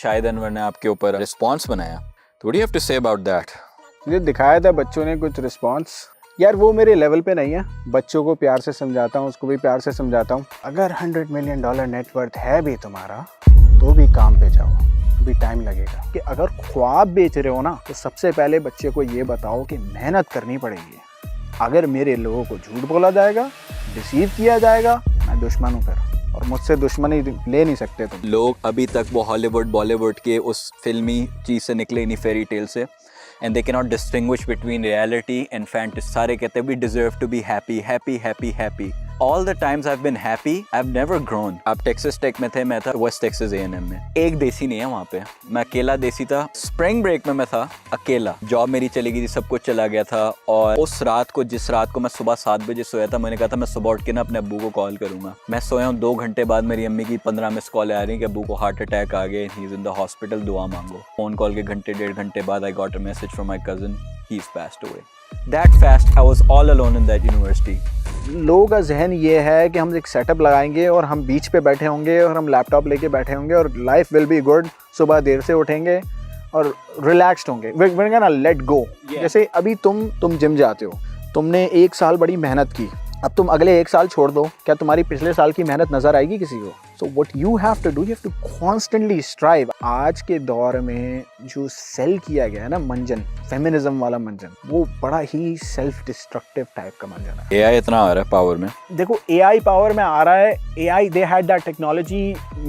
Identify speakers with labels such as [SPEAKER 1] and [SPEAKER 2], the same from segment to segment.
[SPEAKER 1] शाहिद अनवर ने आपके ऊपर रिस्पॉन्स बनाया, तो what do you have to say about that?
[SPEAKER 2] मुझे दिखाया था बच्चों ने कुछ रिस्पॉन्स, यार वो मेरे लेवल पे नहीं है। बच्चों को प्यार से समझाता हूँ, उसको भी प्यार से समझाता हूँ। अगर $100 मिलियन नेटवर्थ है भी तुम्हारा, तो भी काम पे जाओ, अभी टाइम लगेगा। कि अगर ख्वाब बेच रहे हो ना, तो सबसे पहले बच्चे को ये बताओ कि मेहनत करनी पड़ेगी। अगर मेरे लोगों को झूठ बोला जाएगा, डिसीव किया जाएगा, मैं दुश्मन हूँ फिर, और मुझसे दुश्मनी ले नहीं सकते तुम।
[SPEAKER 1] लोग अभी तक वो हॉलीवुड बॉलीवुड के उस फिल्मी चीज़ से निकले नहीं, फेरी टेल से, and they cannot distinguish between reality and fantasy. सारे कहते हैं we deserve to be happy, happy, happy, happy. All the times I've been happy, I've never grown. आप टेक्सास टेक में थे, मैं था वेस्ट टेक्सास A&M में। एक देसी नहीं है वहाँ पे, मैं अकेला देसी था। स्प्रिंग ब्रेक में मैं था अकेला, जॉब मेरी चली गई थी, सब कुछ चला गया था। और उस रात को, जिस रात को मैं सुबह 7 बजे सोया था, मैंने कहा था मैं सुबह उठ के ना अपने अब्बू को कॉल करूंगा। मैं सोया हूँ, 2 घंटे बाद मेरी अम्मी की 15 मिस कॉल आ रही है कि अब्बू को हार्ट अटैक आ गया, he is in the hospital, दुआ मांगो। फोन कॉल के घंटे 1.5 घंटे बाद I got a message from my cousin, he is passed away. That fast, I was all alone in that university.
[SPEAKER 2] लोगों का जहन ये है कि हम एक सेटअप लगाएंगे और हम बीच पे बैठे होंगे और हम लैपटॉप लेके बैठे होंगे और लाइफ विल बी गुड। सुबह देर से उठेंगे और रिलैक्स्ड होंगे, we're gonna let go। जैसे अभी तुम जिम जाते हो, तुमने 1 साल बड़ी मेहनत की, अब तुम अगले 1 साल छोड़ दो, क्या तुम्हारी पिछले साल की मेहनत नजर आएगी किसी को? So what you have to do, you have to constantly strive। आज के दौर में जो सेल किया गया है ना मंजन, फेमिनिज्म वाला मंजन, वो बड़ा ही सेल्फ डिस्ट्रक्टिव टाइप का मंजन है।
[SPEAKER 1] AI इतना आ रहा है पावर में।
[SPEAKER 2] देखो AI पावर में आ रहा है। AI they had that technology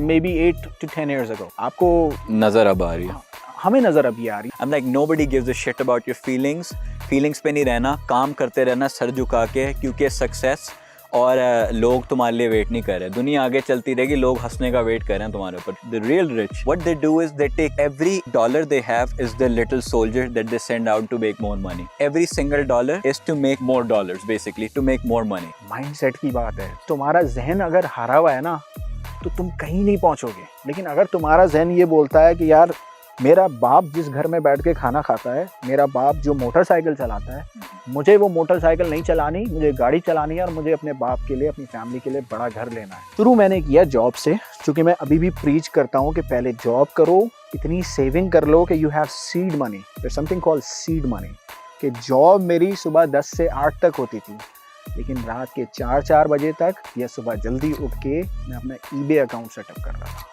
[SPEAKER 2] maybe 8 to 10 years ago। आपको
[SPEAKER 1] नजर अब आ रही है,
[SPEAKER 2] हमें नजर अभी आ रही है।
[SPEAKER 1] I'm like nobody gives a shit about your feelings। Feelings पे नहीं रहना, काम करते रहना सर झुका के, क्योंकि सक्सेस और लोग तुम्हारे लिए वेट नहीं कर रहे। दुनिया आगे चलती रहेगी, लोग हंसने का वेट कर रहे हैं तुम्हारे ऊपर। The real rich, what they do is they take every dollar they have is the little soldier that they send out to make more money. Every single dollar is to make more dollars, basically to make more money.
[SPEAKER 2] Mindset की बात है। तुम्हारा जहन अगर हारा हुआ है ना, तो तुम कहीं नहीं पहुंचोगे। लेकिन अगर तुम्हारा जहन ये बोलता है कि यार मेरा बाप जिस घर में बैठ के खाना खाता है, मेरा बाप जो मोटरसाइकिल चलाता है, मुझे वो मोटरसाइकिल नहीं चलानी, मुझे गाड़ी चलानी है और मुझे अपने बाप के लिए, अपनी फैमिली के लिए बड़ा घर लेना है। शुरू मैंने किया जॉब से, क्योंकि मैं अभी भी प्रीच करता हूँ कि पहले जॉब करो, इतनी सेविंग कर लो कि you have seed money. There something called seed money. कि जॉब मेरी सुबह 10 से 8 तक होती थी, लेकिन रात के 4 बजे तक या सुबह जल्दी उठ के मैं अपना eBay अकाउंट सेटअप कर रहा था।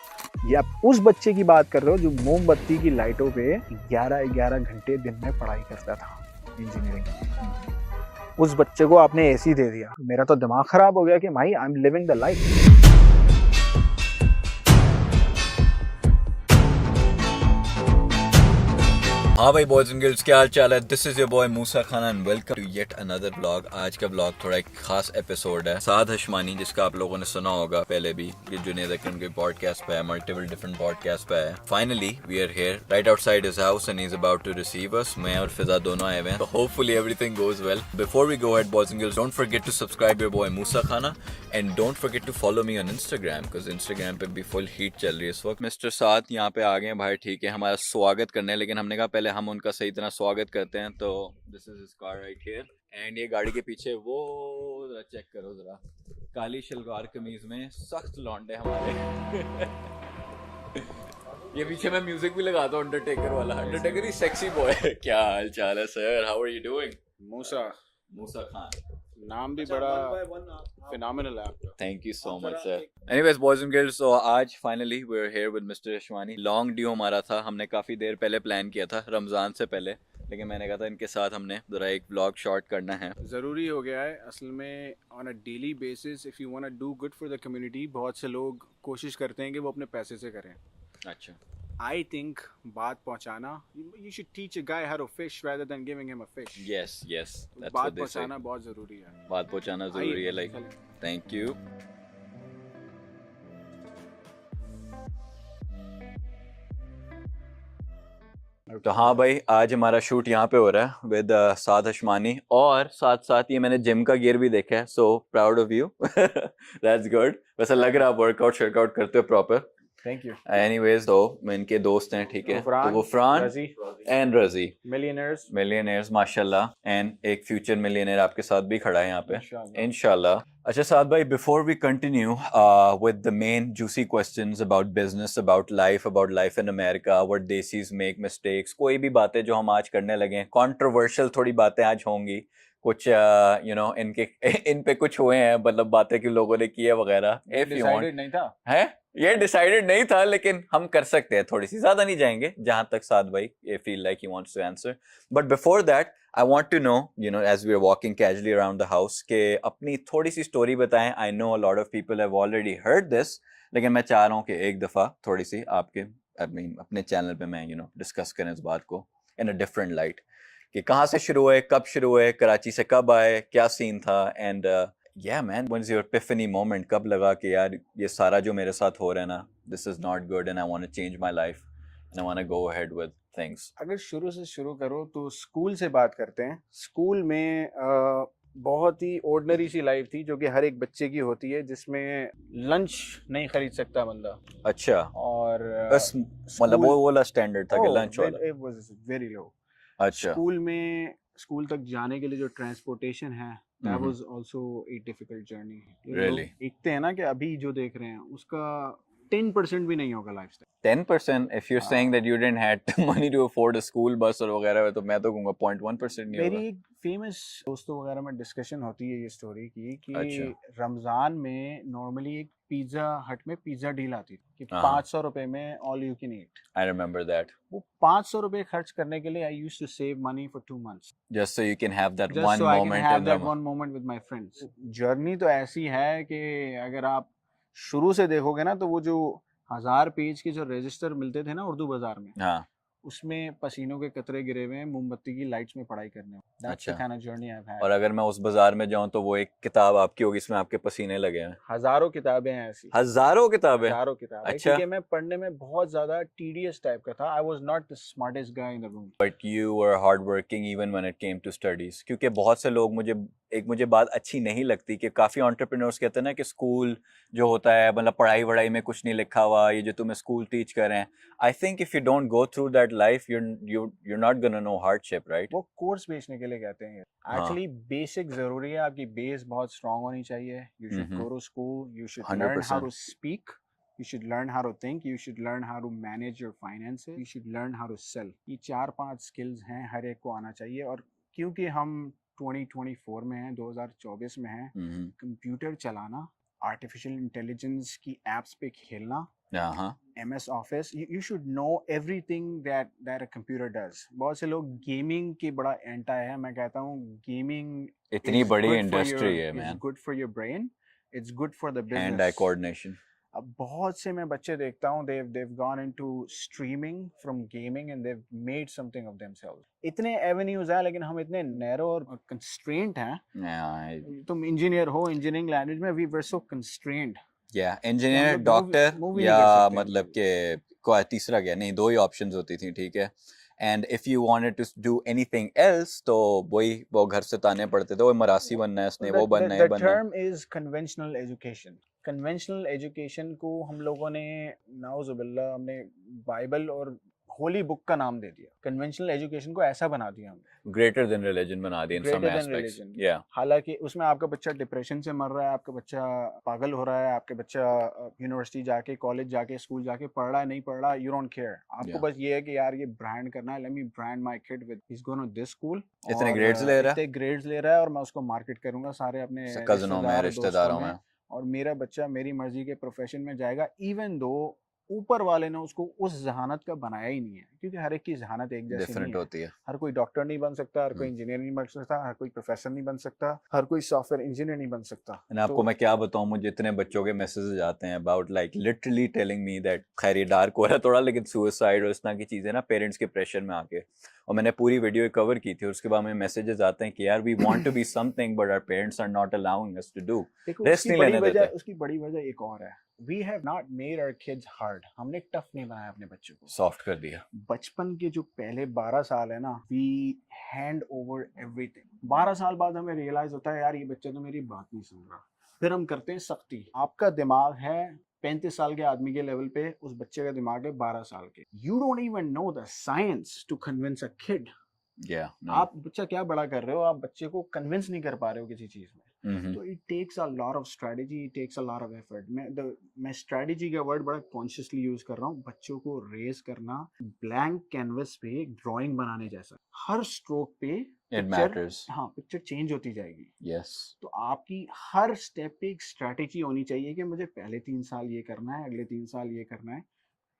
[SPEAKER 2] या उस बच्चे की बात कर रहे हो जो मोमबत्ती की लाइटों पे 11 घंटे दिन में पढ़ाई करता था इंजीनियरिंग। उस बच्चे को आपने एसी दे दिया, मेरा तो दिमाग खराब हो गया कि भाई I am living the life.
[SPEAKER 1] हाँ भाई बॉयज एंड गर्ल्स, क्या हाल चाल है? This is your boy Moosa Khan and welcome to yet another vlog. आज का व्लॉग थोड़ा एक खास एपिसोड है। साद हशमानी, जिसका आप लोगों ने सुना होगा पहले भी, ये जुनेद अकरम के पॉडकास्ट पे है, मल्टीपल डिफरेंट पॉडकास्ट पे है। Finally we are here right outside his house and he is about to receive us. मैं और फिजा दोनों आए हुए हैं, तो hopefully everything goes well. Before we go ahead boys and girls, don't forget to subscribe your boy Musa Khan and don't forget to follow me on Instagram, because Instagram पे भी full heat चल रही है इस वक्त। मिस्टर साद यहाँ पे आ गए भाई, ठीक है, हमारा स्वागत करने, लेकिन हमने कहा पहले हम उनका सही तरह स्वागत करते हैं। तो this is his car right here, and ये गाड़ी के पीछे वो जरा चेक करो जरा, काली शलवार कमीज में सख्त लौंडे हमारे। ये पीछे मैं म्यूजिक भी लगाता हूँ अंडरटेकर वाला, अंडरटेकर ही सेक्सी बॉय। क्या हाल चाल है sir? How are you doing? Musa Khan
[SPEAKER 2] नाम भी बड़ा फिनोमिनल है आपका।
[SPEAKER 1] Thank you so much sir. Anyways boys and girls, तो आज finally we are here with mister Ashwani. Long due हमारा था, हमने काफ़ी देर पहले प्लान किया था, रमज़ान से पहले, लेकिन मैंने कहा था इनके साथ हमने ज़रा एक व्लॉग शॉट करना है।
[SPEAKER 2] ज़रूरी हो गया है असल में। On a daily basis if you want to do good for the community, बहुत से लोग कोशिश करते हैं कि वो अपने पैसे से करें।
[SPEAKER 1] अच्छा,
[SPEAKER 2] I think बात पहुंचाना, you should teach a guy how to fish rather than giving him a fish।
[SPEAKER 1] yes that's
[SPEAKER 2] बात
[SPEAKER 1] what they say।
[SPEAKER 2] पहुंचाना बहुत ज़रूरी है।
[SPEAKER 1] बात पहुंचाना ज़रूरी है, लाइक थैंक यू। तो हाँ भाई, आज हमारा शूट यहाँ पे हो रहा है विद साद हशमानी, और साथ साथ ये मैंने जिम का गियर भी देखा है, so proud of you. That's good. वैसे लग रहा है वर्कआउट शर्कआउट करते हो प्रॉपर।
[SPEAKER 2] Thank you.
[SPEAKER 1] एनीवेज तो इनके दोस्त हैं, ठीक है, तो गुफरान
[SPEAKER 2] रजी,
[SPEAKER 1] एंड रजी
[SPEAKER 2] मिलियनर्स
[SPEAKER 1] माशाल्लाह, एंड एक फ्यूचर मिलियनेयर आपके साथ भी खड़ा है यहाँ पे
[SPEAKER 2] इंशाल्लाह।
[SPEAKER 1] इंशाल्लाह। अच्छा साद भाई, before we continue with the main juicy questions about business, about life in America, what desis make mistakes, कोई भी बातें जो हम आज करने लगे हैं, controversial थोड़ी बातें आज होंगी, कुछ इनके इन पे कुछ हुए हैं, मतलब बातें कि लोगों ने की है वगैरह। If you want,
[SPEAKER 2] डिसाइडेड नहीं था।
[SPEAKER 1] है ये डिसाइडेड नहीं था, लेकिन हम कर सकते हैं, थोड़ी सी, ज्यादा नहीं जाएंगे जहां तक साद भाई ये feel like he wants to answer. But before that I want to know, as we are walking casually around the house, के अपनी थोड़ी सी स्टोरी बताएं। I know a lot of people have already heard this, लेकिन मैं चाह रहा हूँ कि एक दफा थोड़ी सी आपके अपने चैनल पे मैं डिस्कस करें इस बात को इन अ डिफरेंट लाइट, कि कहाँ से शुरू हुए, कब शुरू हुए, कराची से कब आए, क्या सीन था, and yeah man, when's your epiphany moment, कब लगा कि यार ये सारा जो मेरे साथ हो रहा है ना, this is not good and I want to change my life and I want to go ahead with things.
[SPEAKER 2] अगर शुरू से शुरू करो तो स्कूल से बात करते हैं। स्कूल में बहुत ही ऑर्डिनरी सी लाइफ थी जो कि हर एक बच्चे की होती है, जिसमें लंच नहीं खरीद सकता बंदा।
[SPEAKER 1] अच्छा,
[SPEAKER 2] और
[SPEAKER 1] बस मतलब वो वाला स्टैंडर्ड था कि लंच वाला?
[SPEAKER 2] It was very low.
[SPEAKER 1] अच्छा,
[SPEAKER 2] स्कूल तक जाने के लिए जो ट्रांसपोर्टेशन है, that was also a difficult journey.
[SPEAKER 1] Really?
[SPEAKER 2] देखते हैं ना कि अभी जो देख रहे हैं उसका 10% भी नहीं होगा life style.
[SPEAKER 1] 10%? if you're saying that you didn't had money to afford a school bus और वगैरह, तो मैं तो कहूँगा 0.1% नहीं होगा।
[SPEAKER 2] मेरी एक फेमस दोस्तों वगैरह में डिस्कशन होती है ये स्टोरी की कि
[SPEAKER 1] अच्छा।
[SPEAKER 2] रमजान में नॉर्मली एक पिज्जा हट में पिज्जा डील आती थी कि
[SPEAKER 1] हाँ।
[SPEAKER 2] 500 रुपए में all you can eat.
[SPEAKER 1] I remember that.
[SPEAKER 2] वो 500 रुपए खर्च करने के लिए I used to save money for 2 months
[SPEAKER 1] Just so you can have that
[SPEAKER 2] just
[SPEAKER 1] one
[SPEAKER 2] so I can
[SPEAKER 1] moment
[SPEAKER 2] have
[SPEAKER 1] in
[SPEAKER 2] that
[SPEAKER 1] the
[SPEAKER 2] one moment with my friends. Journey तो ऐसी है कि अगर आप शुरू से देखोगे ना, तो वो जो 1000 पेज के जो रजिस्टर मिलते थे ना उर्दू बाजार में,
[SPEAKER 1] हाँ,
[SPEAKER 2] उसमें पसीनों के कतरे गिरे हुए हैं मोमबत्ती की लाइट्स में पढ़ाई करने। That's the
[SPEAKER 1] अच्छा।
[SPEAKER 2] kind of journey I've had.
[SPEAKER 1] और अगर मैं उस बाजार में जाऊं तो वो एक किताब आपकी होगी, इसमें आपके पसीने लगे हैं?
[SPEAKER 2] हजारों किताबें हैं ऐसी,
[SPEAKER 1] हजारों किताबें?
[SPEAKER 2] हजारों किताबें।
[SPEAKER 1] अच्छा।
[SPEAKER 2] क्योंकि मैं पढ़ने में बहुत ज्यादा टीडियस टाइप का था। I was not the smartest guy in the room.
[SPEAKER 1] But you were hardworking even when it came to studies. क्योंकि बहुत से लोग, मुझे बात अच्छी नहीं लगती कि काफ़ी एंटरप्रेन्योर्स कहते हैं ना कि स्कूल जो होता है, मतलब पढ़ाई वढ़ाई में कुछ नहीं लिखा हुआ, ये जो तुम्हें स्कूल टीच कर रहे हैं, I think if you don't go through that life, you're not gonna know hardship, right?
[SPEAKER 2] वो कोर्स बेचने के लिए कहते हैं। एक्चुअली बेसिक जरूरी है, आपकी बेस बहुत स्ट्रांग होनी चाहिए। You should go to school, you should learn how to speak, you should learn how to think, you should learn how to manage your finances, you should learn how to sell. ये 4-5 skills हैं, हर एक को आना चाहिए। और क्योंकि हम 2024 में हैं, 2024 में हैं, कंप्यूटर चलाना, आर्टिफिशियल इंटेलिजेंस की एप्स पे खेलना, MS Office, you should know everything that a computer does. बहुत से लोग गेमिंग की बड़ा एंटा है। मैं कहता हूँ गेमिंग
[SPEAKER 1] इतनी बड़ी इंडस्ट्री है man,
[SPEAKER 2] it's good for your brain, it's good for the business.
[SPEAKER 1] hand eye coordination.
[SPEAKER 2] अब बहुत से मैं बच्चे देखता हूँ, they've gone into streaming from gaming and they've made something of themselves. इतने avenues हैं, लेकिन हम इतने narrow और constrained हैं। तुम इंजीनियर हो, इंजीनियरिंग लैंग्वेज में we were so constrained.
[SPEAKER 1] Engineer, doctor, या मतलब के तीसरा क्या, नहीं, 2 ही ऑप्शंस होती थी, ठीक है। And if you wanted to do anything else तो वो घर से ताने पड़ते थे, वो मरासी बनना है इसने, वो बनना है,
[SPEAKER 2] The term is conventional education. Conventional education को हम लोगों ने नाउजुबिल्लाह हमने बाइबल और होली बुक का नाम दे दिया। कन्वेंशनल एजुकेशन को ऐसा बना दिया हमने,
[SPEAKER 1] ग्रेटर देन रिलीजन बना दिया इन सम एस्पेक्ट्स।
[SPEAKER 2] हालांकि उसमें आपका बच्चा डिप्रेशन से मर रहा है, आपका बच्चा पागल हो रहा है, आपके बच्चा यूनिवर्सिटी जाके, कॉलेज जाके, स्कूल जाके पढ़ रहा है, नहीं पढ़ रहा, यू डोंट केयर। आपको बस ये है कि यार ये ब्रांड करना है, let me brand my kid with he is going to this school,
[SPEAKER 1] इतने ग्रेड्स ले
[SPEAKER 2] रहा है और मैं उसको मार्केट करूंगा सारे अपने
[SPEAKER 1] कजनों में, रिश्तेदारों में,
[SPEAKER 2] और मेरा बच्चा मेरी मर्जी के प्रोफेशन में जाएगा, इवन दो ऊपर वाले ने उसको उस जहानत का बनाया ही नहीं है। क्योंकि हर एक की जहानत एक जैसी नहीं
[SPEAKER 1] होती है।
[SPEAKER 2] हर कोई डॉक्टर नहीं बन सकता, हर कोई इंजीनियर नहीं बन सकता, हर कोई प्रोफेसर नहीं बन सकता, हर कोई सॉफ्टवेयर इंजीनियर नहीं बन सकता।
[SPEAKER 1] आपको मैं क्या बताऊं, मुझे इतने बच्चों के मैसेजेस आते हैं about like literally telling me that, खैर ये डार्क हो रहा है थोड़ा, लेकिन सुसाइड और इस तरह की चीजें ना पेरेंट्स के प्रेशर में आके, और मैंने पूरी वीडियो कवर की थी, उसके बाद में मैसेजेस आते हैं कि यार we want to be something but our parents are not allowing us to do.
[SPEAKER 2] उसकी बड़ी वजह एक और है, we have not made our kids hard. हमने टफ नहीं बनाया अपने बच्चों को,
[SPEAKER 1] सॉफ्ट कर दिया।
[SPEAKER 2] बचपन के जो पहले 12 साल है ना, we hand over everything. 12 साल बाद हमें रियलाइज होता है यार ये बच्चा तो मेरी बात नहीं सुन रहा, फिर हम करते हैं सख्ती। आपका दिमाग है 35 साल के आदमी के लेवल पे उस बच्चे का दिमाग है 12 साल के. You don't even know the science to convince a kid.
[SPEAKER 1] Yeah, no.
[SPEAKER 2] आप बच्चा क्या बड़ा कर रहे हो, आप बच्चे को कन्विंस नहीं कर पा रहे हो किसी चीज में.
[SPEAKER 1] Mhm.
[SPEAKER 2] तो it takes a lot of strategy, it takes a lot of effort. मैं स्ट्रेटजी का वर्ड बड़ा कॉन्शियसली यूज कर रहा हूँ. बच्चों को रेस करना ब्लैंक कैनवस पे एक ड्राइंग बनाने जैसा. हर स्ट्रोक पे
[SPEAKER 1] It matters.
[SPEAKER 2] हाँ पिक्चर चेंज होती जाएगी.
[SPEAKER 1] Yes.
[SPEAKER 2] तो आपकी हर स्टेप पे एक स्ट्रेटेजी होनी चाहिए कि मुझे पहले 3 साल ये करना है, अगले 3 साल ये करना है.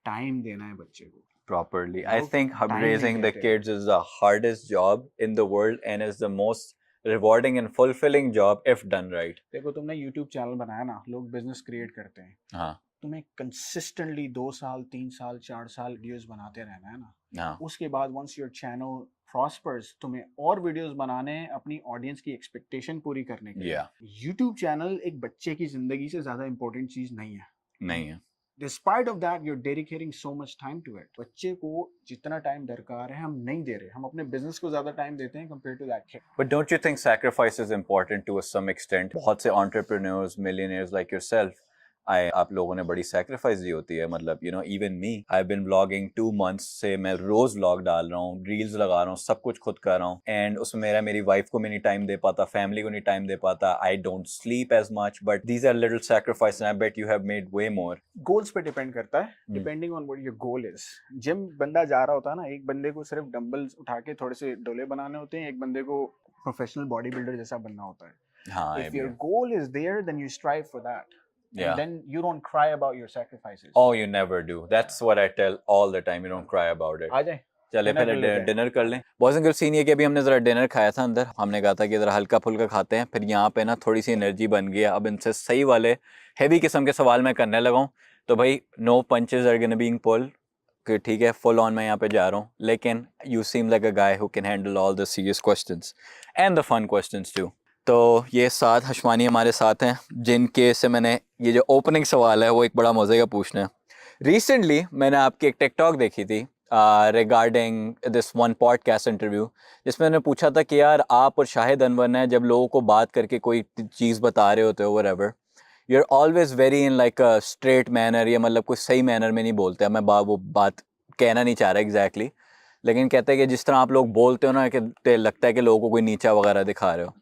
[SPEAKER 2] टाइम देना है बच्चे को
[SPEAKER 1] Properly. I
[SPEAKER 2] लोग
[SPEAKER 1] think
[SPEAKER 2] time नहीं
[SPEAKER 1] raising the
[SPEAKER 2] देते.
[SPEAKER 1] kids is the hardest job in the world and is the most rewarding and fulfilling job if done right.
[SPEAKER 2] देखो तुमने यूट्यूब चैनल बनाया ना, लोग बिजनेस क्रिएट करते हैं.
[SPEAKER 1] हाँ.
[SPEAKER 2] तुम्हें कंसिस्टेंटली 2 साल 3 साल 4 साल वीडियोस बनाते रहना है ना.
[SPEAKER 1] हाँ.
[SPEAKER 2] उसके बाद वंस योर चैनल प्रॉस्पर्स, तुम्हें और वीडियोस बनाने हैं अपनी ऑडियंस की एक्सपेक्टेशन पूरी करने के लिए.
[SPEAKER 1] Yeah.
[SPEAKER 2] यूट्यूब चैनल एक बच्चे की जिंदगी से ज्यादा इंपॉर्टेंट चीज नहीं है.
[SPEAKER 1] नहीं है.
[SPEAKER 2] Despite of that you are dedicating so much time to it. बच्चे को जितना टाइम दरकार है हम नहीं दे रहे. हम अपने बिजनेस को ज्यादा टाइम देते हैं compare to that kid.
[SPEAKER 1] But don't you think sacrifice is important to some extent? बहुत से entrepreneurs, millionaires like yourself, आप लोगों ने बड़ी sacrifice दी होती है. मतलब you know even me, I've been vlogging 2 months से मैं रोज vlog डाल रहा हूँ, reels लगा रहा हूँ, सब कुछ खुद कर रहा हूँ. And उसमें मेरी wife को मैं नहीं time दे पाता, family को नहीं time दे पाता. I don't sleep as much, but these are little sacrifices and I bet you have made way more.
[SPEAKER 2] Goals पे डिपेंड करता है, depending on what your goal is. Gym बंदा जा रहा होता है ना, एक बंदे को सिर्फ डंबल्स उठा के थोड़े से डोले बनाने होते हैं, एक बंदे को प्रोफेशनल बॉडी बिल्डर जैसा बनना होता है.
[SPEAKER 1] हाँ.
[SPEAKER 2] If your goal is there, then you strive for that.
[SPEAKER 1] Yeah.
[SPEAKER 2] And then you don't cry about your sacrifices.
[SPEAKER 1] Oh, you never do. That's what I tell all the time. You don't cry about it.
[SPEAKER 2] आ जाए.
[SPEAKER 1] चले
[SPEAKER 2] Dinner कर
[SPEAKER 1] पहले
[SPEAKER 2] लेते हैं.
[SPEAKER 1] Dinner कर लें. Boys and girls, scene ये कि अभी हमने ज़रा डिनर खाया था अंदर. हमने कहा था कि ज़रा हल्का फुल्का खाते हैं, फिर यहाँ पे ना थोड़ी सी एनर्जी बन गई है. अब इनसे सही वाले हैवी किस्म के सवाल मैं करने लगा हूँ. तो भाई no punches are gonna being pulled. कि ठीक है, फुल ऑन मैं यहाँ पे जा रहा हूँ, लेकिन you seem like a guy who can handle all the serious questions and the fun questions too. तो ये साथ हशमानी हमारे साथ हैं, जिनके से मैंने ये जो ओपनिंग सवाल है वो एक बड़ा मज़े का पूछना है. रिसेंटली मैंने आपकी एक टिकटॉक देखी थी regarding this one podcast interview, जिसमें मैंने पूछा था कि यार आप और शाहिद अनवर ने जब लोगों को बात करके कोई चीज़ बता रहे होते हो whatever, you are always very in like a straight manner, या मतलब कोई सही मैनर में नहीं बोलते. मैं वो बात कहना नहीं चाह रहा एग्जैक्टली, लेकिन कहते हैं कि जिस तरह आप लोग बोलते हो ना कि लगता है कि लोगों को कोई नीचा वगैरह दिखा रहे हो.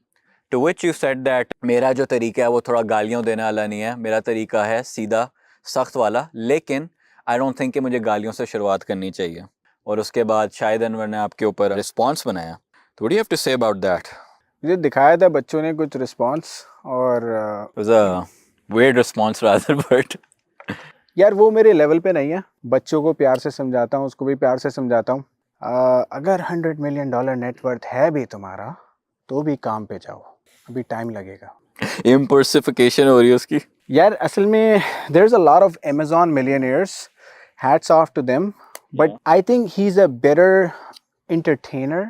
[SPEAKER 1] To which you said that मेरा जो तरीका है वो थोड़ा गालियाँ देने वाला नहीं है, मेरा तरीका है सीधा सख्त वाला, लेकिन आई डोंट थिंक कि मुझे गालियों से शुरुआत करनी चाहिए. और उसके बाद शाहिद अनवर ने आपके ऊपर रिस्पॉन्स बनाया. तो what do you have to say about that?
[SPEAKER 2] मुझे दिखाया था बच्चों ने कुछ रिस्पॉन्स, और
[SPEAKER 1] was a weird response rather, but
[SPEAKER 2] यार वो मेरे लेवल पे नहीं है. बच्चों को प्यार से समझाता हूँ, उसको भी प्यार से समझाता हूँ. अगर $100 मिलियन नेटवर्थ है भी तुम्हारा, तो भी काम पे जाओ, अभी टाइम लगेगा.
[SPEAKER 1] impersification हो रही है उसकी.
[SPEAKER 2] यार असल में there's a lot of Amazon millionaires, hats off to them, but I think he's a better entertainer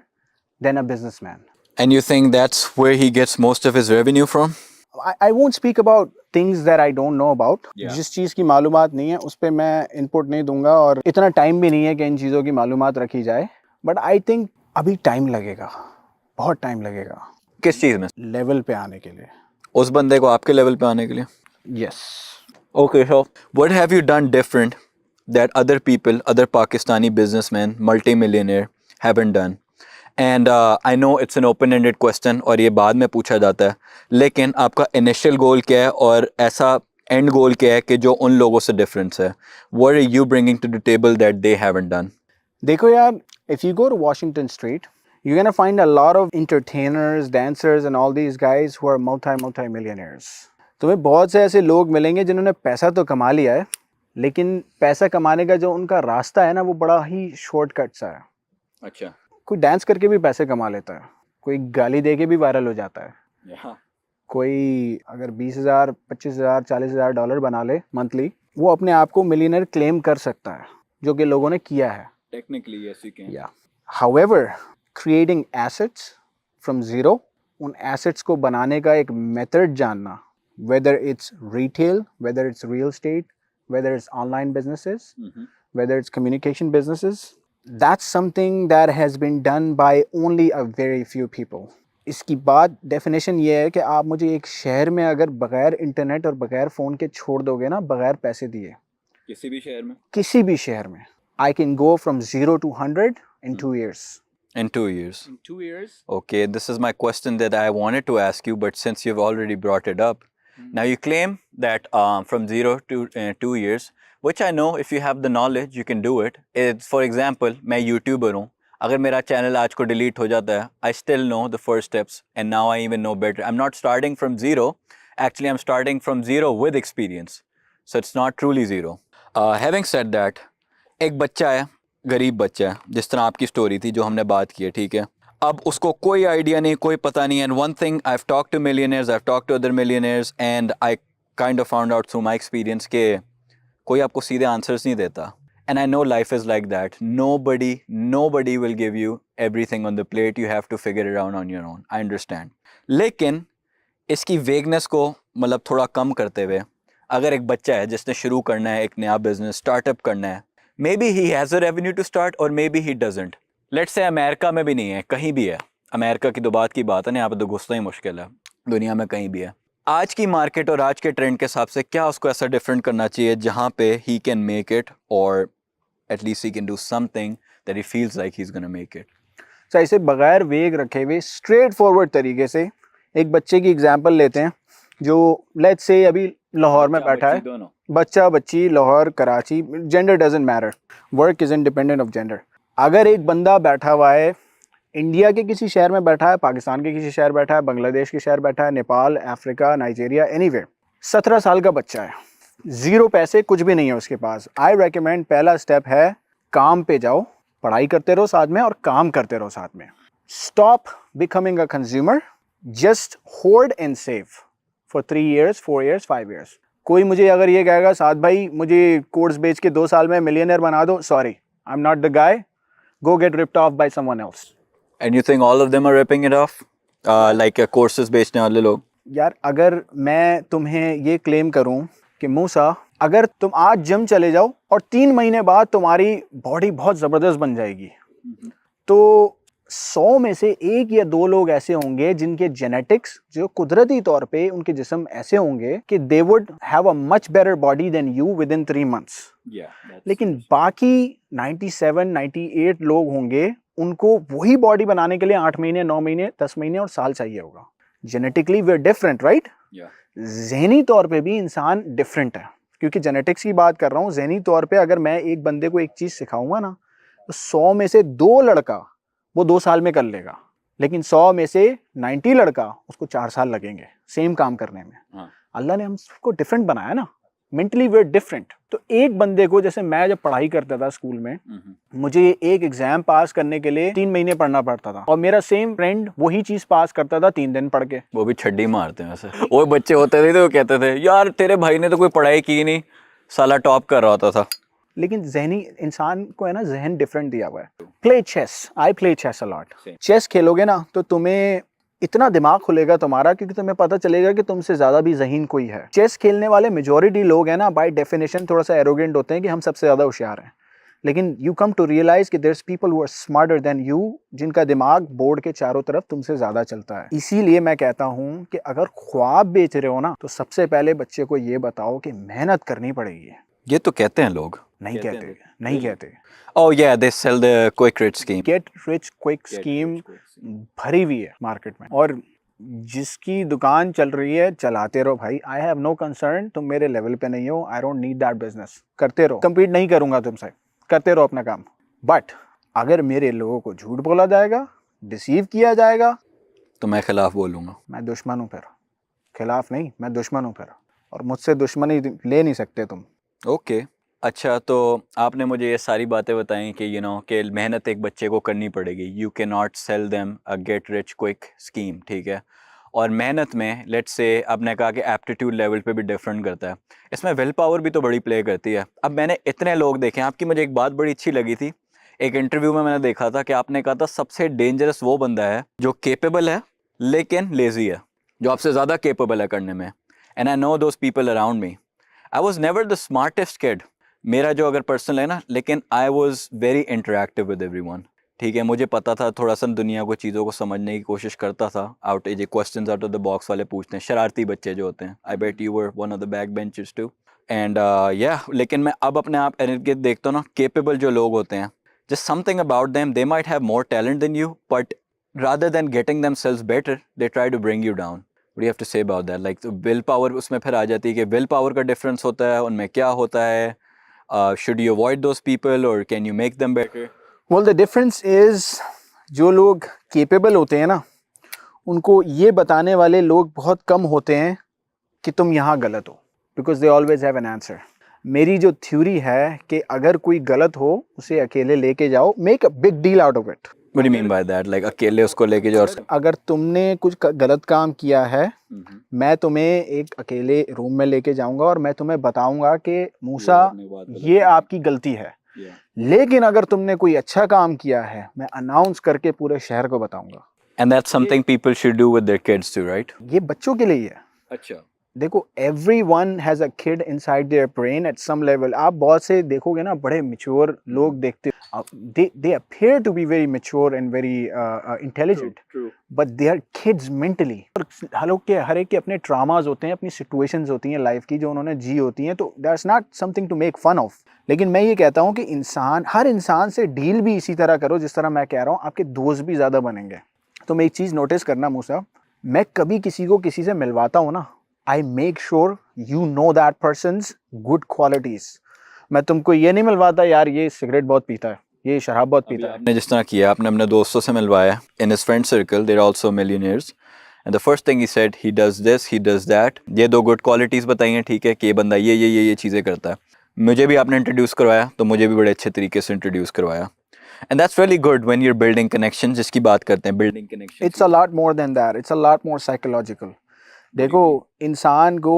[SPEAKER 2] than a businessman.
[SPEAKER 1] And you think that's where he gets most of his revenue from?
[SPEAKER 2] I won't speak about things that I don't know about.
[SPEAKER 1] Yeah.
[SPEAKER 2] जिस चीज़ की मालूमात नहीं है उस पर मैं input नहीं दूंगा, और इतना टाइम भी नहीं है कि इन चीज़ों की मालूमात रखी जाए. बट आई थिंक अभी टाइम लगेगा, बहुत टाइम लगेगा
[SPEAKER 1] किस चीज़ में?
[SPEAKER 2] लेवल पे आने के लिए.
[SPEAKER 1] उस बंदे को आपके लेवल पे आने के लिए?
[SPEAKER 2] Yes.
[SPEAKER 1] Okay, so what have you done different that other people, other Pakistani businessmen, multi-millionaire haven't done? And I know it's an open-ended question और ये बाद में पूछा जाता है, लेकिन आपका initial goal क्या है और ऐसा end goal क्या है कि जो उन लोगों से difference है? What are you bringing to the table that they haven't done?
[SPEAKER 2] देखो यार, if you go to Washington Street, you're gonna find a lot of entertainers, dancers and all these guys who are multi-millionaires. तुम्हें बहुत से ऐसे लोग मिलेंगे जिन्होंने पैसा तो कमा लिया है, लेकिन पैसा कमाने का जो उनका रास्ता है ना, वो बड़ा ही शॉर्टकट सा है.
[SPEAKER 1] अच्छा.
[SPEAKER 2] कोई डांस करके भी पैसे कमा लेता है, कोई गाली दे के भी वायरल हो जाता है. कोई अगर 20,000, 25,000, $40,000 बना ले मंथली, वो अपने आप को मिलियनर क्लेम कर सकता है, जो कि लोगों ने किया है.
[SPEAKER 1] Technically, yes, you can.
[SPEAKER 2] Yeah. However, creating assets from zero, उन assets को बनाने का एक method जानना, whether it's retail, whether it's real estate, whether it's online businesses, whether it's communication businesses, that's something that has been done by only a very few people. इसकी बात definition ये है कि आप मुझे एक शहर में अगर बगैर इंटरनेट और बगैर फ़ोन के छोड़ दोगे ना, बगैर पैसे दिए,
[SPEAKER 1] किसी भी शहर में,
[SPEAKER 2] किसी भी शहर में, I can go from 0 to 100 in 2 years.
[SPEAKER 1] in 2 years.
[SPEAKER 2] In 2 years.
[SPEAKER 1] Okay, this is my question that I wanted to ask you, but since you've already brought it up, now you claim that from 0 to 2 years, which I know if you have the knowledge, you can do it. It's, for example, मैं YouTuber हूँ. अगर मेरा channel आज को delete हो जाता है, I still know the first steps, and now I even know better. I'm not starting from zero. Actually, I'm starting from zero with experience. So it's not truly zero. Having said that, एक बच्चा है, गरीब बच्चा है, जिस तरह आपकी story थी जो हमने बात की है, ठीक है. अब उसको कोई आइडिया नहीं, कोई पता नहीं. And one thing, I have talked to millionaires, I have talked to other millionaires, and I kind of found out through my experience के कोई आपको सीधे आंसर्स नहीं देता. And I know life is like that. Nobody will give you everything on the plate. You have to figure it out on your own. I understand. लेकिन इसकी vagueness को मतलब थोड़ा कम करते हुए, अगर एक बच्चा है जिसने शुरू करना है, एक नया बिजनेस स्टार्टअप करना है, maybe he has a revenue to start or maybe he doesn't. Let's say America में भी नहीं है, कहीं भी है. अमेरिका की तो बात की बात है ना, यहाँ पे तो घुसना ही मुश्किल है. दुनिया में कहीं भी है. आज की मार्केट और आज के ट्रेंड के हिसाब से क्या उसको ऐसा डिफरेंट करना चाहिए जहाँ पे he can make it or at least he can do something that he feels like he's gonna make it.
[SPEAKER 2] तो ऐसे बगैर वेग रखे हुए स्ट्रेट फॉरवर्ड तरीके से एक बच्चे की एग्जांपल लेते हैं जो लेट्स से अभी लाहौर में बैठा है. बच्चा बच्ची, Lahore, Karachi, gender doesn't matter. Work is independent of gender. अगर एक बंदा बैठा हुआ है, इंडिया के किसी शहर में बैठा है, पाकिस्तान के किसी शहर बैठा है, बांग्लादेश के शहर बैठा है, नेपाल, अफ्रीका, नाइजीरिया, एनीवेयर, 17 साल का बच्चा है, 0 पैसे, कुछ भी नहीं है उसके पास. आई रेकमेंड पहला स्टेप है काम पे जाओ, पढ़ाई करते रहो साथ में और काम करते रहो साथ में. Stop becoming a consumer, just hold and save for 3 years, 4 years, 5 years. कोई मुझे अगर ये कहेगा साद भाई मुझे कोर्स बेच के 2 साल में मिलियनर बना दो, sorry, I am not the guy. Go get ripped off by someone else.
[SPEAKER 1] And you think all of them are ripping it off, like courses बेचने वाले लोग?
[SPEAKER 2] यार अगर मैं तुम्हें ये क्लेम करूं कि मूसा, अगर तुम आज जिम चले जाओ और 3 महीने बाद तुम्हारी बॉडी बहुत ज़बरदस्त बन जाएगी, तो 100 में से 1 या 2 लोग ऐसे होंगे जिनके जेनेटिक्स जो कुदरती तौर पे उनके जिस्म ऐसे होंगे कि they would have a much better body than you within 3 months. लेकिन बाकी 97, 98 लोग होंगे, उनको वही बॉडी बनाने के लिए 8 महीने, 9 महीने, 10 महीने और साल चाहिए होगा. Genetically we are different, right? ज़हनी तौर पे भी इंसान डिफरेंट है. क्योंकि जेनेटिक्स की बात कर रहा हूँ, ज़हनी तौर पे अगर मैं एक बंदे को एक चीज़ सिखाऊंगा ना, तो 100 में से 2 लड़का वो 2 साल में कर लेगा, लेकिन 100 में से 90 लड़का उसको 4 साल लगेंगे सेम काम करने में. अल्लाह ने हमको डिफरेंट बनाया ना, मेंटली वी आर डिफरेंट. तो एक बंदे को, जैसे मैं जब पढ़ाई करता था स्कूल में, मुझे एक एग्जाम पास करने के लिए 3 महीने पढ़ना पड़ता था, और मेरा सेम फ्रेंड वही चीज पास करता था 3 दिन पढ़ के.
[SPEAKER 1] वो भी छड्डी मारते हैं वैसे. वो बच्चे होते थे तो वो कहते थे यार तेरे भाई ने तो कोई पढ़ाई की नहीं, साला टॉप कर रहा होता था.
[SPEAKER 2] लेकिन जहनी इंसान को है ना, जहन डिफरेंट दिया हुआ है. Play chess, I play chess a lot. Chess खेलोगे ना तो तुम्हें इतना दिमाग खुलेगा तुम्हारा, क्योंकि तुम्हें पता चलेगा कि तुमसे ज़्यादा भी ज़हीन कोई है. चेस खेलने वाले मेजॉरिटी लोग हैं ना, बाय डेफिनेशन थोड़ा सा एरोगेंट होते हैं कि हम सबसे ज़्यादा होशियार हैं. लेकिन यू कम टू रियलाइज कि there's people who are smarter than you, जिनका दिमाग बोर्ड के चारों तरफ तुमसे ज़्यादा चलता है. इसीलिए मैं कहता हूँ कि अगर ख्वाब बेच रहे हो ना, तो सबसे पहले बच्चे को ये बताओ कि मेहनत करनी पड़ेगी.
[SPEAKER 1] ये तो कहते हैं लोग.
[SPEAKER 2] नहीं कहते.
[SPEAKER 1] Oh yeah, they sell the quick rich scheme.
[SPEAKER 2] Get rich quick scheme भरी हुई है मार्केट में, और जिसकी दुकान चल रही है चलाते रहो भाई. आई हैव नो कंसर्न, तुम मेरे लेवल पे नहीं हो. I don't need that business. करते रहो, कम्पीट नहीं करूंगा तुमसे, करते रहो अपना काम. बट अगर मेरे लोगों को झूठ बोला जाएगा, डिसीव किया जाएगा,
[SPEAKER 1] तो मैं खिलाफ बोलूंगा.
[SPEAKER 2] मैं दुश्मन हूँ. फिर खिलाफ नहीं, मैं दुश्मन हूँ फिर, और मुझसे दुश्मनी ले नहीं सकते तुम.
[SPEAKER 1] ओके अच्छा, तो आपने मुझे ये सारी बातें बताई कि कि मेहनत एक बच्चे को करनी पड़ेगी. You can not sell them a get rich quick scheme, ठीक है. और मेहनत में लेट्स से आपने कहा कि एप्टीट्यूड लेवल पे भी डिफरेंट करता है. इसमें विल पावर भी तो बड़ी प्ले करती है. अब मैंने इतने लोग देखे, आपकी मुझे एक बात बड़ी अच्छी लगी थी, एक इंटरव्यू में मैंने देखा था कि आपने कहा था सबसे डेंजरस वो बंदा है जो केपेबल है लेकिन लेजी है, जो आपसे ज़्यादा केपेबल है करने में. And I know those people around me. I was never the smartest kid, मेरा जो अगर पर्सनल है ना, लेकिन I was very interactive with everyone. ठीक है, मुझे पता था थोड़ा सा दुनिया को, चीज़ों को समझने की कोशिश करता था, आउट ये questions out of the box वाले पूछते हैं, शरारती बच्चे जो होते हैं। I bet you were one of the back benchers too. And या लेकिन मैं अब अपने आप इर्द गिर्द देखता हूँ ना, केपेबल जो लोग होते हैं, just something about them, they might have more talent than you, but rather than getting themselves better, they try to bring you down. What do you have to say about that? Like will power उसमें फिर आ जाती है कि will power का difference होता है, उनमें क्या होता है, should you avoid those people or can you make them better?
[SPEAKER 2] Well, the difference is जो लोग capable होते हैं ना, उनको ये बताने वाले लोग बहुत कम होते हैं कि तुम यहाँ गलत हो, because they always have an answer. मेरी जो थ्योरी है कि अगर कोई गलत हो उसे अकेले लेके जाओ, make a big deal out of it.
[SPEAKER 1] What do you mean by that? Like अकेले उसको लेके जाओ।
[SPEAKER 2] अगर तुमने कुछ गलत काम किया है, मैं तुम्हें एक अकेले रूम में लेके जाऊंगा और मैं तुम्हें बताऊंगा कि मूसा ये आपकी गलती है, लेकिन अगर तुमने कोई अच्छा काम किया है मैं अनाउंस करके पूरे शहर को बताऊंगा।
[SPEAKER 1] And that's something people should do with their kids too, right?
[SPEAKER 2] ये बच्चों के लिए है।
[SPEAKER 1] अच्छा,
[SPEAKER 2] देखो everyone has a kid inside their brain at some level. आप बहुत से देखोगे ना, बड़े mature लोग देखते, they appear to be very mature and very intelligent,
[SPEAKER 1] true.
[SPEAKER 2] but they are kids mentally. और हर एक के अपने traumas होते हैं, अपनी situations होती हैं लाइफ की जो उन्होंने जी होती हैं, तो that's not something to make fun of. लेकिन मैं ये कहता हूँ कि हर इंसान से डील भी इसी तरह करो जिस तरह मैं कह रहा हूँ, आपके दोस्त भी ज़्यादा बनेंगे। तो मैं एक चीज़ नोटिस करना मूसा, मैं कभी किसी को किसी से मिलवाता हूँ ना, I make sure you know that person's good qualities. मैं तुमको ये नहीं मिलवाता यार ये सिगरेट बहुत पीता है, ये शराब बहुत पीता है।
[SPEAKER 1] आपने जिस तरह किया, आपने अपने दोस्तों से मिलवाया, in his friend circle they're also millionaires, and the first thing he said, he does this, he does that, ये दो good qualities बताई हैं, ठीक है, कि ये बंदा ये चीज़ें करता है। मुझे भी आपने इंट्रोड्यूस करवाया, तो मुझे भी बड़े अच्छे तरीके से इंट्रोड्यूस करवाया। And that's really good when you're building connections, जिसकी बात करते हैं, building connections.
[SPEAKER 2] It's a lot more than that. It's a lot more psychological. देखो, इंसान को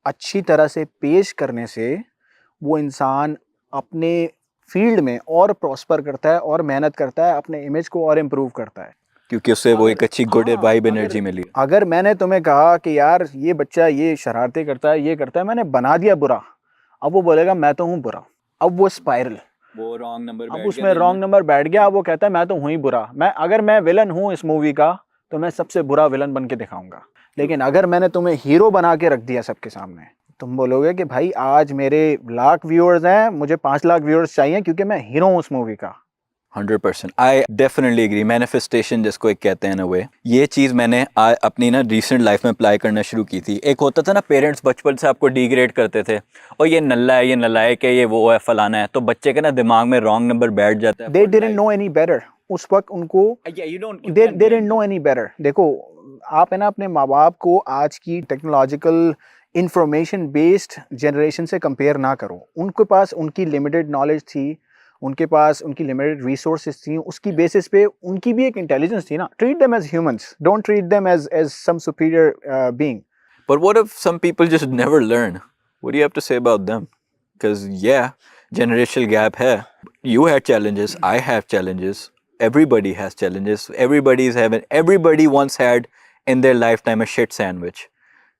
[SPEAKER 2] अच्छी तरह से पेश करने से वो इंसान अपने फील्ड में और प्रॉस्पर करता है और मेहनत करता है, अपने इमेज को और इम्प्रूव करता है,
[SPEAKER 1] क्योंकि उससे वो एक अच्छी गुड वाइब एनर्जी मिली।
[SPEAKER 2] अगर मैंने तुम्हें कहा कि यार ये बच्चा ये शरारतें करता है, ये करता है, मैंने बना दिया बुरा, अब वो बोलेगा मैं तो हूँ बुरा, अब वो स्पाइरल,
[SPEAKER 1] वो रॉन्ग नंबर,
[SPEAKER 2] अब उसमें रॉन्ग नंबर बैठ गया, अब वो कहता है मैं तो हूँ ही बुरा, अगर मैं विलन हूँ इस मूवी का तो मैं सबसे बुरा विलन बन के दिखाऊंगा। लेकिन अगर मैंने तुम्हें हीरो बना के रख दिया सबके सामने, तुम बोलोगे कि भाई आज मेरे 1 लाख व्यूअर्स हैं, मुझे 5 लाख व्यूअर्स चाहिए क्योंकि मैं हीरो हूँ उस मूवी का।
[SPEAKER 1] 100%, आई डेफिनेटली एग्री। मैनिफेस्टेशन जिसको एक कहते हैं ना, वे ये चीज़ मैंने अपनी ना रिसेंट लाइफ में अप्लाई करना शुरू की थी। एक होता था ना, पेरेंट्स बचपन से आपको डिग्रेड करते थे, और ये नल्ला है, ये नलायक है, ये वो है, फलाना है, तो बच्चे के ना दिमाग में रॉन्ग नंबर बैठ जाता है।
[SPEAKER 2] They didn't know any better, उस वक्त उनको they didn't know any better. देखो आप है ना अपने माँ बाप को आज की टेक्नोलॉजिकल इंफॉर्मेशन बेस्ड जनरेशन से कंपेयर ना करो। उनके पास उनकी लिमिटेड नॉलेज थी, उनके पास उनकी लिमिटेड रिसोर्सेज थी, उसकी बेसिस पे उनकी भी एक इंटेलिजेंस थी ना। Treat them as humans, don't treat them as some superior being.
[SPEAKER 1] But what if some people just never learn? What do you have to say about them? Because yeah, generational gap है. You had challenges, I have challenges, everybody has challenges, everybody once had in their lifetime a shit sandwich.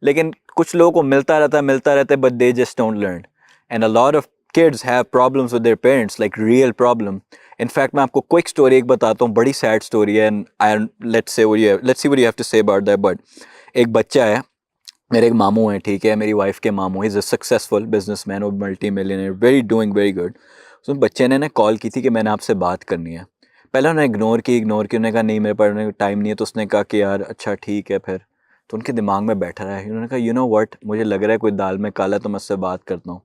[SPEAKER 1] लेकिन कुछ लोगों को मिलता रहता है, but they just don't learn. And a lot of kids have problems with their parents, like real problem. In fact, मैं आपको quick story एक बताता हूँ, बड़ी sad story है, and let's see what you have to say about that. But एक बच्चा है, मेरे एक मामू हैं, ठीक है, मेरी वाइफ के मामू, इज़ अ सक्सेसफुल बिजनेसमैन और मल्टी मिलियनर, वेरी गुड। उस बच्चे ने कॉल की थी कि मैंने आपसे बात करनी है। पहले उन्होंने इग्नोर की, उन्होंने कहा नहीं मेरे पास टाइम नहीं है। तो उसने कहा कि यार अच्छा ठीक है फिर। तो उनके दिमाग में बैठा रहा है, उन्होंने कहा यू नो व्हाट, मुझे लग रहा है कोई दाल में काला, तो मैं उससे बात करता हूँ।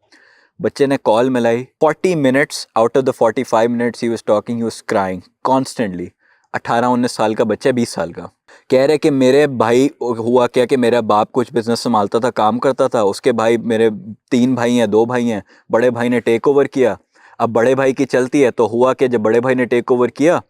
[SPEAKER 1] बच्चे ने कॉल मिलाई, 40 minutes out of the 45 minutes he was talking, he was crying constantly. 18-19 साल का बच्चा, 20 साल का, कह रहे कि मेरे भाई हुआ क्या कि मेरा बाप कुछ बिजनेस संभालता था, काम करता था, उसके भाई, मेरे 3 भाई हैं, 2 भाई हैं, बड़े भाई ने टेक ओवर किया। अब बड़े भाई की चलती है, तो हुआ कि जब बड़े भाई ने टेक ओवर किया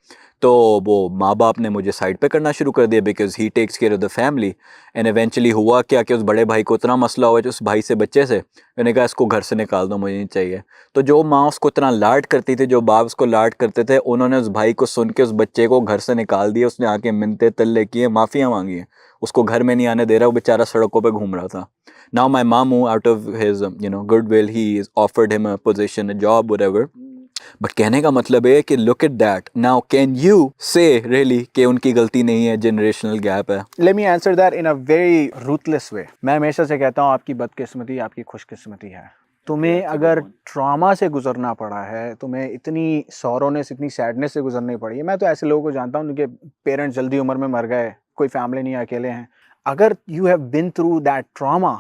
[SPEAKER 1] तो वो माँ बाप ने मुझे साइड पे करना शुरू कर दिया, because he takes care of the family. And eventually हुआ क्या कि उस बड़े भाई को इतना मसला हुआ उस भाई से, बच्चे से, मैंने कहा इसको घर से निकाल दो, मुझे नहीं चाहिए। तो जो माँ उसको इतना लाड करती थी, जो बाप उसको लाड करते थे, उन्होंने उस भाई को सुन के उस बच्चे को घर से निकाल दिया। उसने आके मिन्नतें तल्ले किए, माफ़ियाँ मांगी हैं, उसको घर में नहीं आने दे रहा, वो बेचारा सड़कों पर घूम रहा था। Now my mamu, out of his good will, he offered him a position, a job, whatever. But कहने का मतलब है कि look at that now, can you से रियली कि उनकी गलती नहीं है, जनरेशनल गैप है?
[SPEAKER 2] Let me answer that in a very ruthless way. मैं हमेशा से कहता हूँ आपकी बदकिस्मती आपकी खुशकिस्मती है। तुम्हें अगर ट्रॉमा से गुजरना पड़ा है, तुम्हें इतनी सॉरोनेस इतनी सैडनेस से गुजरनी पड़ी है, मैं तो ऐसे लोगों को जानता हूँ उनके पेरेंट्स जल्दी उम्र में मर गए, कोई फैमिली नहीं, अकेले हैं। अगर you have been through that trauma,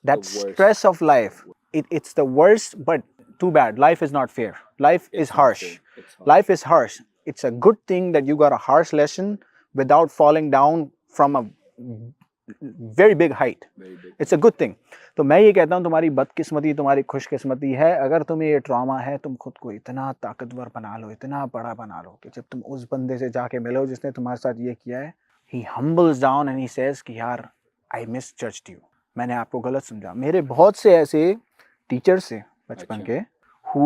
[SPEAKER 2] that stress of life, it's the worst, but too bad. Life is not fair. Life is harsh. Life is harsh. It's a good thing that you got a harsh lesson without falling down from a very big height. It's a good thing. तो मैं ये कहता हूँ तुम्हारी बदकिस्मती तुम्हारी खुशकिस्मती है। अगर तुम्हें ये ट्रॉमा है, तुम खुद को इतना ताकतवर बना लो, इतना बड़ा बना लो कि जब तुम उस बंदे से जाके मिलो जिसने तुम्हारे साथ ये किया है, he humbles down and he says कि यार I misjudged you. मैंने आपको गलत समझा। मेरे बहुत से ऐसे टीचर्स से बचपन के who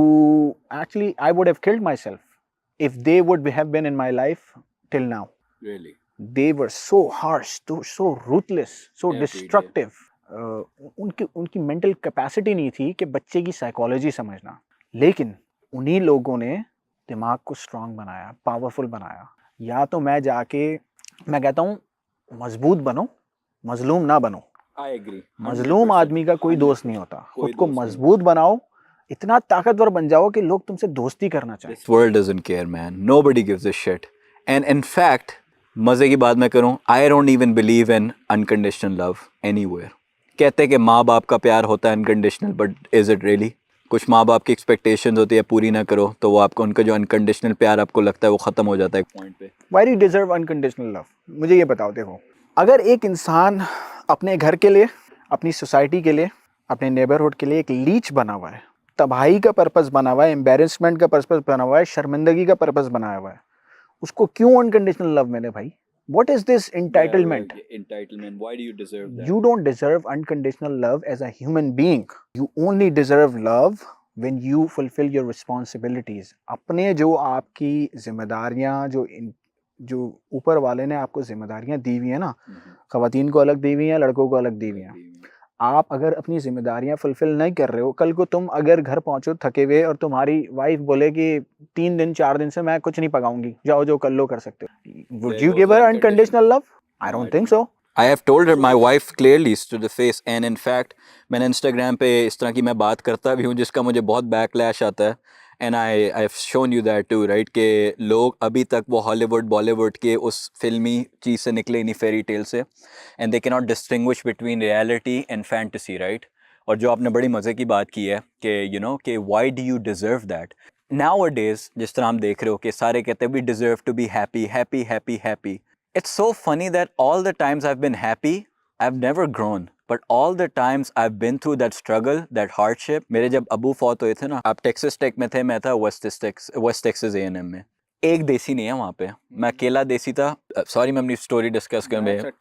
[SPEAKER 2] actually I would have killed myself if they would have been in my life till now.
[SPEAKER 1] Really?
[SPEAKER 2] They were so harsh, so ruthless, so destructive. उनकी मेंटल कैपेसिटी नहीं थी कि बच्चे की साइकोलॉजी समझना, लेकिन उन्हीं लोगों ने दिमाग को स्ट्रांग बनाया, पावरफुल बनाया। या तो मैं कहता हूँ मजबूत बनो, मजलूम ना बनो।
[SPEAKER 1] I agree.
[SPEAKER 2] मजलूम आदमी का कोई दोस्त नहीं होता। खुद को मजबूत बनाओ, इतना ताकतवर बन जाओ कि लोग तुमसे दोस्ती करना चाहें।
[SPEAKER 1] This world doesn't care, man. Nobody gives a shit. And in fact, मजे की बात मैं करूं, I don't even believe in unconditional love anywhere. कहते हैं कि माँ बाप का प्यार होता है unconditional, but is it really? कुछ माँ बाप की expectations होती है, पूरी ना करो तो वो आपको उनका जो unconditional प्यार आपको लगता है वो ख़त्म हो जाता है एक पॉइंट पे।
[SPEAKER 2] Why do you deserve unconditional love? मुझे ये बताओ। देखो, अगर एक इंसान अपने घर के लिए, अपनी सोसाइटी के लिए, अपने नेबरहुड के लिए एक लीच बना हुआ है, तबाही का पर्पस बना हुआ है, एम्बेरसमेंट का पर्पस बना हुआ है, शर्मिंदगी का पर्पस बनाया हुआ है, उसको क्यों अनकंडीशनल लव मिले भाई? What is this entitlement?
[SPEAKER 1] Entitlement. Why do you deserve that?
[SPEAKER 2] You don't deserve unconditional love as a human being. You only deserve love when you fulfill your responsibilities. अपने जो आपकी जिम्मेदारियां जो ऊपर वाले ने आपको जिम्मेदारियां दी हुई है ना, खवातीन को अलग दी हुई हैं, लड़कों को अलग दी हुई हैं। आप अगर अपनी जिम्मेदारियां फुलफिल नहीं कर रहे हो, कल को तुम अगर घर पहुंचो थके हुए और तुम्हारी वाइफ बोले कि 3 दिन 4 दिन से मैं कुछ नहीं पकाऊंगी, जाओ जो कर लो कर सकते हो, would you give her unconditional love? I don't think so.
[SPEAKER 1] I have told her, my wife clearly to the face, and in fact मैंने Instagram पे इस तरह की मैं बात करता भी हूँ जिसका मुझे बहुत बैकलैश आता है, and I've shown you that too, right? कि लोग अभी तक वो हॉलीवुड बॉलीवुड के उस फिल्मी चीज़ से निकले नहीं, फेरी टेल से, and they cannot distinguish between reality and fantasy, right? और जो आपने बड़ी मज़े की बात की है कि you know कि why do you deserve that? Nowadays जिस तरह हम देख रहे हो कि सारे कहते हैं we deserve to be happy, happy, happy, happy. It's so funny that all the times I've been happy, I've never grown. But all the times I've been through that struggle, that hardship. मेरे जब अबू फौत हुए थे ना, आप Texas take में थे, मैं था वेस्ट टेक्सास A&M में। एक देसी नहीं है वहाँ पे, मैं अकेला देसी था। सॉरी मैं अपनी स्टोरी डिस्कस कर में,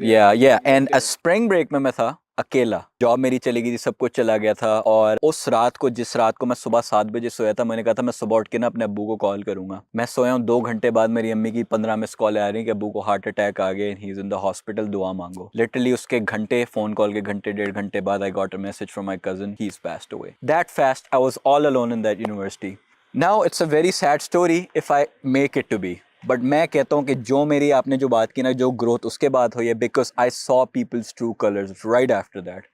[SPEAKER 1] या एंड स्प्रिंग ब्रेक में मैं था अकेला, जॉब मेरी चली गई थी, सब कुछ चला गया था। और उस रात को, जिस रात को मैं सुबह 7 बजे सोया था, मैंने कहा था मैं सुबह उठ के ना अपने अब्बू को कॉल करूंगा। मैं सोया हूँ, 2 घंटे बाद मेरी अम्मी की 15 मिस कॉल आ रही है कि अब्बू को हार्ट अटैक आ गया, he is in the hospital, दुआ मांगो। लिटरली उसके घंटे, फोन कॉल के घंटे 1.5 घंटे बाद I got a message from my cousin, he is passed away. That fast I was all alone in that university. Now it's a very sad story if I make it to be, but मैं कहता हूँ कि जो मेरी आपने जो बात की ना, जो ग्रोथ उसके बाद हुई है, because I saw people's true colours right after that.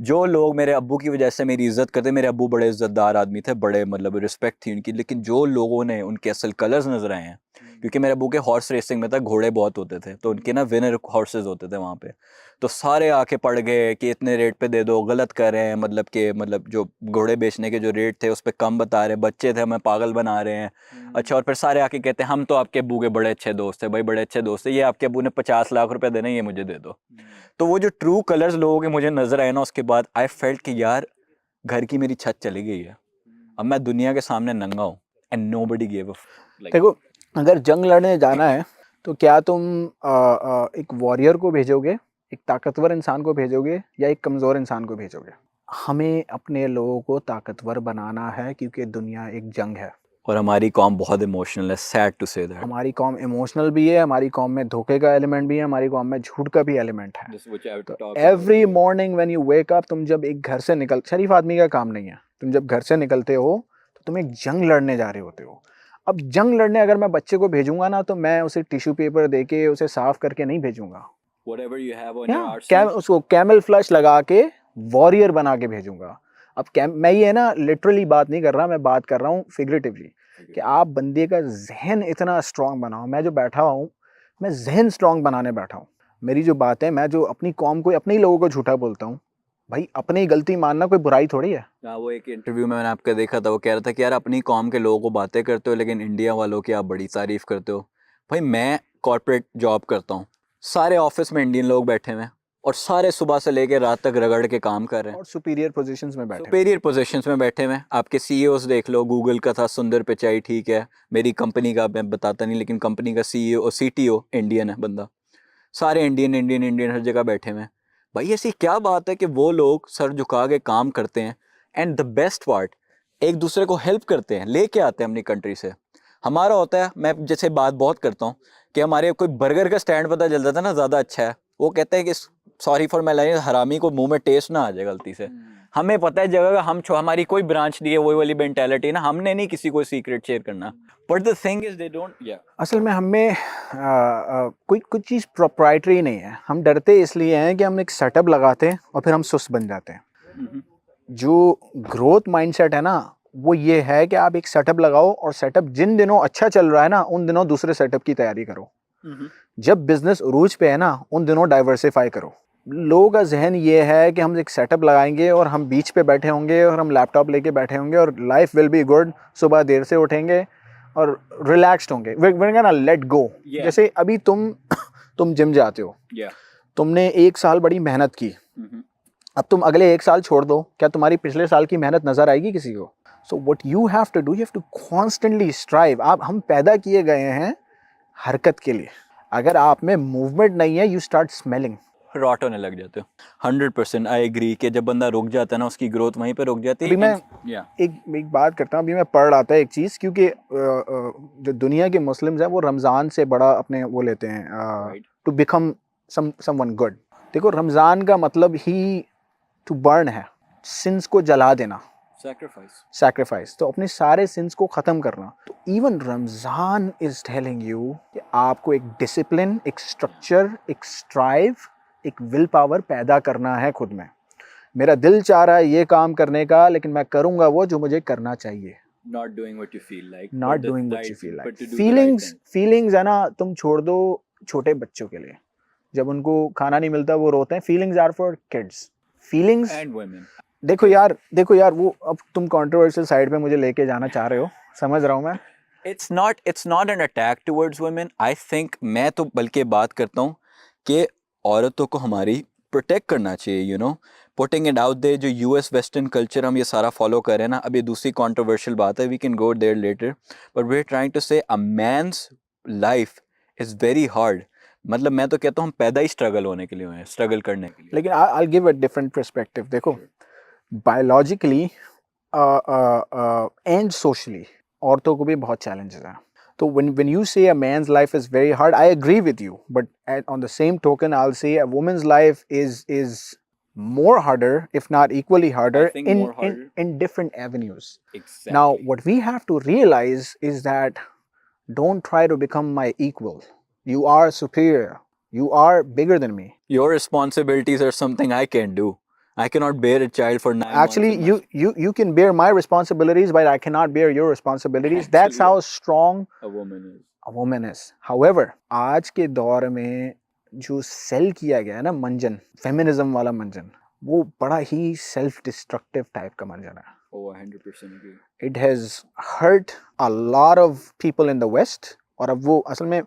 [SPEAKER 1] जो लोग मेरे अब्बू की वजह से मेरी इज्जत करते, मेरे अब्बू बड़े इज्जतदार आदमी थे, बड़े मतलब रिस्पेक्ट थी उनकी, लेकिन जो लोगों ने उनके असल कलर्स नजर आए हैं, क्योंकि मेरे अब्बू के हॉर्स रेसिंग में था, घोड़े बहुत होते थे, तो उनके ना विनर हॉर्सेज होते थे वहाँ पे, तो सारे आके पड़ गए कि इतने रेट पे दे दो, गलत कर रहे हैं, मतलब जो घोड़े बेचने के जो रेट थे उस पर कम बता रहे, बच्चे थे हमें पागल बना रहे हैं। अच्छा, और फिर सारे आके कहते हैं हम तो आपके अब्बू के बड़े अच्छे दोस्त हैं। भाई बड़े अच्छे दोस्त है, ये आपके अब्बू ने 50 लाख रुपए देने, ये मुझे दे दो। तो वो जो ट्रू कलर्स लोगों के मुझे नजर आए ना, उसके बाद आई फेल्ट कि यार घर की मेरी छत चली गई है, अब मैं दुनिया के सामने नंगा हूँ, and nobody give a fuck.
[SPEAKER 2] देखो, अगर जंग लड़ने जाना है तो क्या तुम एक वॉरियर को भेजोगे, एक ताकतवर इंसान को भेजोगे, या एक कमज़ोर इंसान को भेजोगे? हमें अपने लोगों को ताकतवर बनाना है, क्योंकि दुनिया एक जंग है
[SPEAKER 1] और हमारी कौम बहुत इमोशनल है, सैड टू से दैट।
[SPEAKER 2] हमारी कौम इमोशनल भी है, हमारी कौम में धोखे का एलिमेंट भी है, हमारी कौम में झूठ का भी एलिमेंट है। तो every morning when you wake up, तुम जब एक घर से शरीफ आदमी का काम नहीं है, तुम जब घर से निकलते हो तो तुम एक जंग लड़ने जा रहे होते हो। अब जंग लड़ने अगर मैं बच्चे को भेजूंगा ना, तो मैं उसे टिश्यू पेपर दे के उसे साफ करके नहीं भेजूंगा।
[SPEAKER 1] Whatever you have on your
[SPEAKER 2] या
[SPEAKER 1] arsenal.
[SPEAKER 2] उसको कैमल फ्लश लगा के वॉरियर बना के भेजूंगा। अब मैं ये ना लिटरली बात नहीं कर रहा, मैं बात कर रहा हूँ फिगरेटिवली, कि आप बंदे का जहन इतना स्ट्रांग बनाओ। मैं जो बैठा हुआ हूँ, मैं जहन स्ट्रांग बनाने बैठा हूँ। मेरी जो बात है, मैं जो अपनी कौम को, अपने ही लोगों को झूठा बोलता हूँ, भाई अपनी ही गलती मानना कोई बुराई थोड़ी है।
[SPEAKER 1] हाँ, वो एक इंटरव्यू में मैंने आपका देखा था, वो कह रहा था कि यार अपनी कौम के लोगों को बातें करते हो लेकिन इंडिया वालों की आप बड़ी तारीफ करते हो। भाई मैं कॉर्पोरेट जॉब करता हूँ, सारे ऑफिस में इंडियन लोग बैठे हुए हैं और सारे सुबह से लेकर रात तक रगड़ के काम कर रहे हैं
[SPEAKER 2] और सुपीरियर पोजीशंस में बैठे
[SPEAKER 1] सुपेरियर पोजीशंस में बैठे हुए हैं। आपके सीईओस देख लो, गूगल का था सुंदर पिचाई, ठीक है, मेरी कंपनी का मैं बताता नहीं, लेकिन कंपनी का सीईओ और सीटीओ इंडियन है बंदा। सारे इंडियन इंडियन इंडियन हर जगह बैठे हुए हैं। भाई ऐसी क्या बात है कि वो लोग सर झुका के काम करते हैं, एंड द बेस्ट पार्ट एक दूसरे को हेल्प करते हैं, लेके आते हैं अपनी कंट्री से। हमारा होता है, मैं जैसे बात बहुत करता हूँ कि हमारे कोई बर्गर का स्टैंड पता चलता था ना ज़्यादा अच्छा है, वो कहते हैं कि सॉरी फॉर माई लैंग्वेज, हरामी को मुंह में टेस्ट ना आ जाए गलती से। हमें पता है जगह का, हमारी कोई ब्रांच नहीं है, वही वाली मेंटालिटी ना, हमने नहीं किसी को सीक्रेट शेयर करना। But the thing is they don't.
[SPEAKER 2] असल में हमें कोई कुछ चीज़ प्रोप्राइटरी नहीं है। हम डरते इसलिए हैं कि हम एक सेटअप लगाते हैं और फिर हम सुस्त बन जाते हैं। जो ग्रोथ माइंडसेट है ना, वो ये है कि आप एक सेटअप लगाओ और सेटअप जिन दिनों अच्छा चल रहा है ना, उन दिनों दूसरे सेटअप की तैयारी करो। जब बिजनेस उरूज पे है ना, उन दिनों डाइवर्सिफाई करो। लोगों का जहन ये है कि हम एक सेटअप लगाएंगे और हम बीच पे बैठे होंगे और हम लैपटॉप लेके बैठे होंगे और लाइफ विल बी गुड, सुबह देर से उठेंगे और रिलैक्स्ड होंगे, we're gonna let go। जैसे अभी तुम जिम जाते हो, तुमने 1 साल बड़ी मेहनत की, अब तुम अगले 1 साल छोड़ दो, क्या तुम्हारी पिछले साल की मेहनत नजर आएगी किसी को? So what you have to do, you have to constantly strive. हम पैदा किए गए हैं हरकत के लिए। अगर आप में मूवमेंट नहीं है, यू स्टार्ट स्मेलिंग,
[SPEAKER 1] रॉट होने लग जाते हो। 100% आई एग्री कि जब बंदा रुक जाता है ना, उसकी ग्रोथ वहीं पे रुक जाती है।
[SPEAKER 2] अभी मैं एक बात करता हूँ, अभी मैं पढ़ रहा था एक चीज़, क्योंकि जो दुनिया के मुस्लिम्स हैं वो रमज़ान से बड़ा अपने वो लेते हैं टू बिकम समवन गुड। देखो, रमज़ान का मतलब ही टू बर्न है, सिंस को जला देना, सैक्रिफाइस, तो अपने सारे सिंस को ख़त्म करना। तो even Ramzan is telling you कि आपको एक डिसिप्लिन, एक स्ट्रक्चर, एक स्ट्राइव, एक विल पावर पैदा करना है खुद में। मेरा दिल चाह रहा है ये काम करने का, लेकिन मैं करूँगा वो जो मुझे करना चाहिए।
[SPEAKER 1] Not doing what you feel like.
[SPEAKER 2] Not doing what you feel like. Feelings है ना, तुम छोड़ दो छोटे बच्चों के लिए। जब उनको खाना नहीं मिलता वो रोते हैं। Feelings are for kids. Feelings
[SPEAKER 1] And women.
[SPEAKER 2] देखो यार वो अब तुम कंट्रोवर्शियल साइड पे मुझे लेके जाना चाह रहे हो, समझ रहा हूँ मैं।
[SPEAKER 1] It's not an attack towards women. I think मैं तो बल्कि बात करता हूँ कि औरतों को हमारी प्रोटेक्ट करना चाहिए, you know, putting it out there. जो यूएस वेस्टर्न कल्चर हम ये सारा फॉलो कर रहे हैं ना, अब ये दूसरी कंट्रोवर्शियल बात है, we can go there later, but we are trying to say a man's life is very hard. मतलब मैं तो कहता हूँ हम पैदा ही स्ट्रगल होने के लिए हुए हैं, स्ट्रगल करने के लिए।
[SPEAKER 2] लेकिन I will give a different perspective. देखो, बायोलॉजिकली एंड सोशली औरतों को भी बहुत चैलेंजेस हैं। So when you say a man's life is very hard, I agree with you. But on the same token, I'll say a woman's life is more harder, if not equally harder, in different avenues.
[SPEAKER 1] Exactly.
[SPEAKER 2] Now, what we have to realize is that don't try to become my equal. You are superior. You are bigger than me.
[SPEAKER 1] Your responsibilities are something I can't do. I cannot bear a child for 9
[SPEAKER 2] Actually,
[SPEAKER 1] months.
[SPEAKER 2] you can bear my responsibilities, but I cannot bear your responsibilities. That's how strong
[SPEAKER 1] a woman is.
[SPEAKER 2] However, आज के दौर में जो cell किया गया है ना मंजन, फेमिनिज्म वाला मंजन, वो बड़ा ही सेल्फ डिस्ट्रक्टिव टाइप का मंजन है।
[SPEAKER 1] Oh, 100% agree.
[SPEAKER 2] It has hurt a lot of people in the West। और अब वो असल में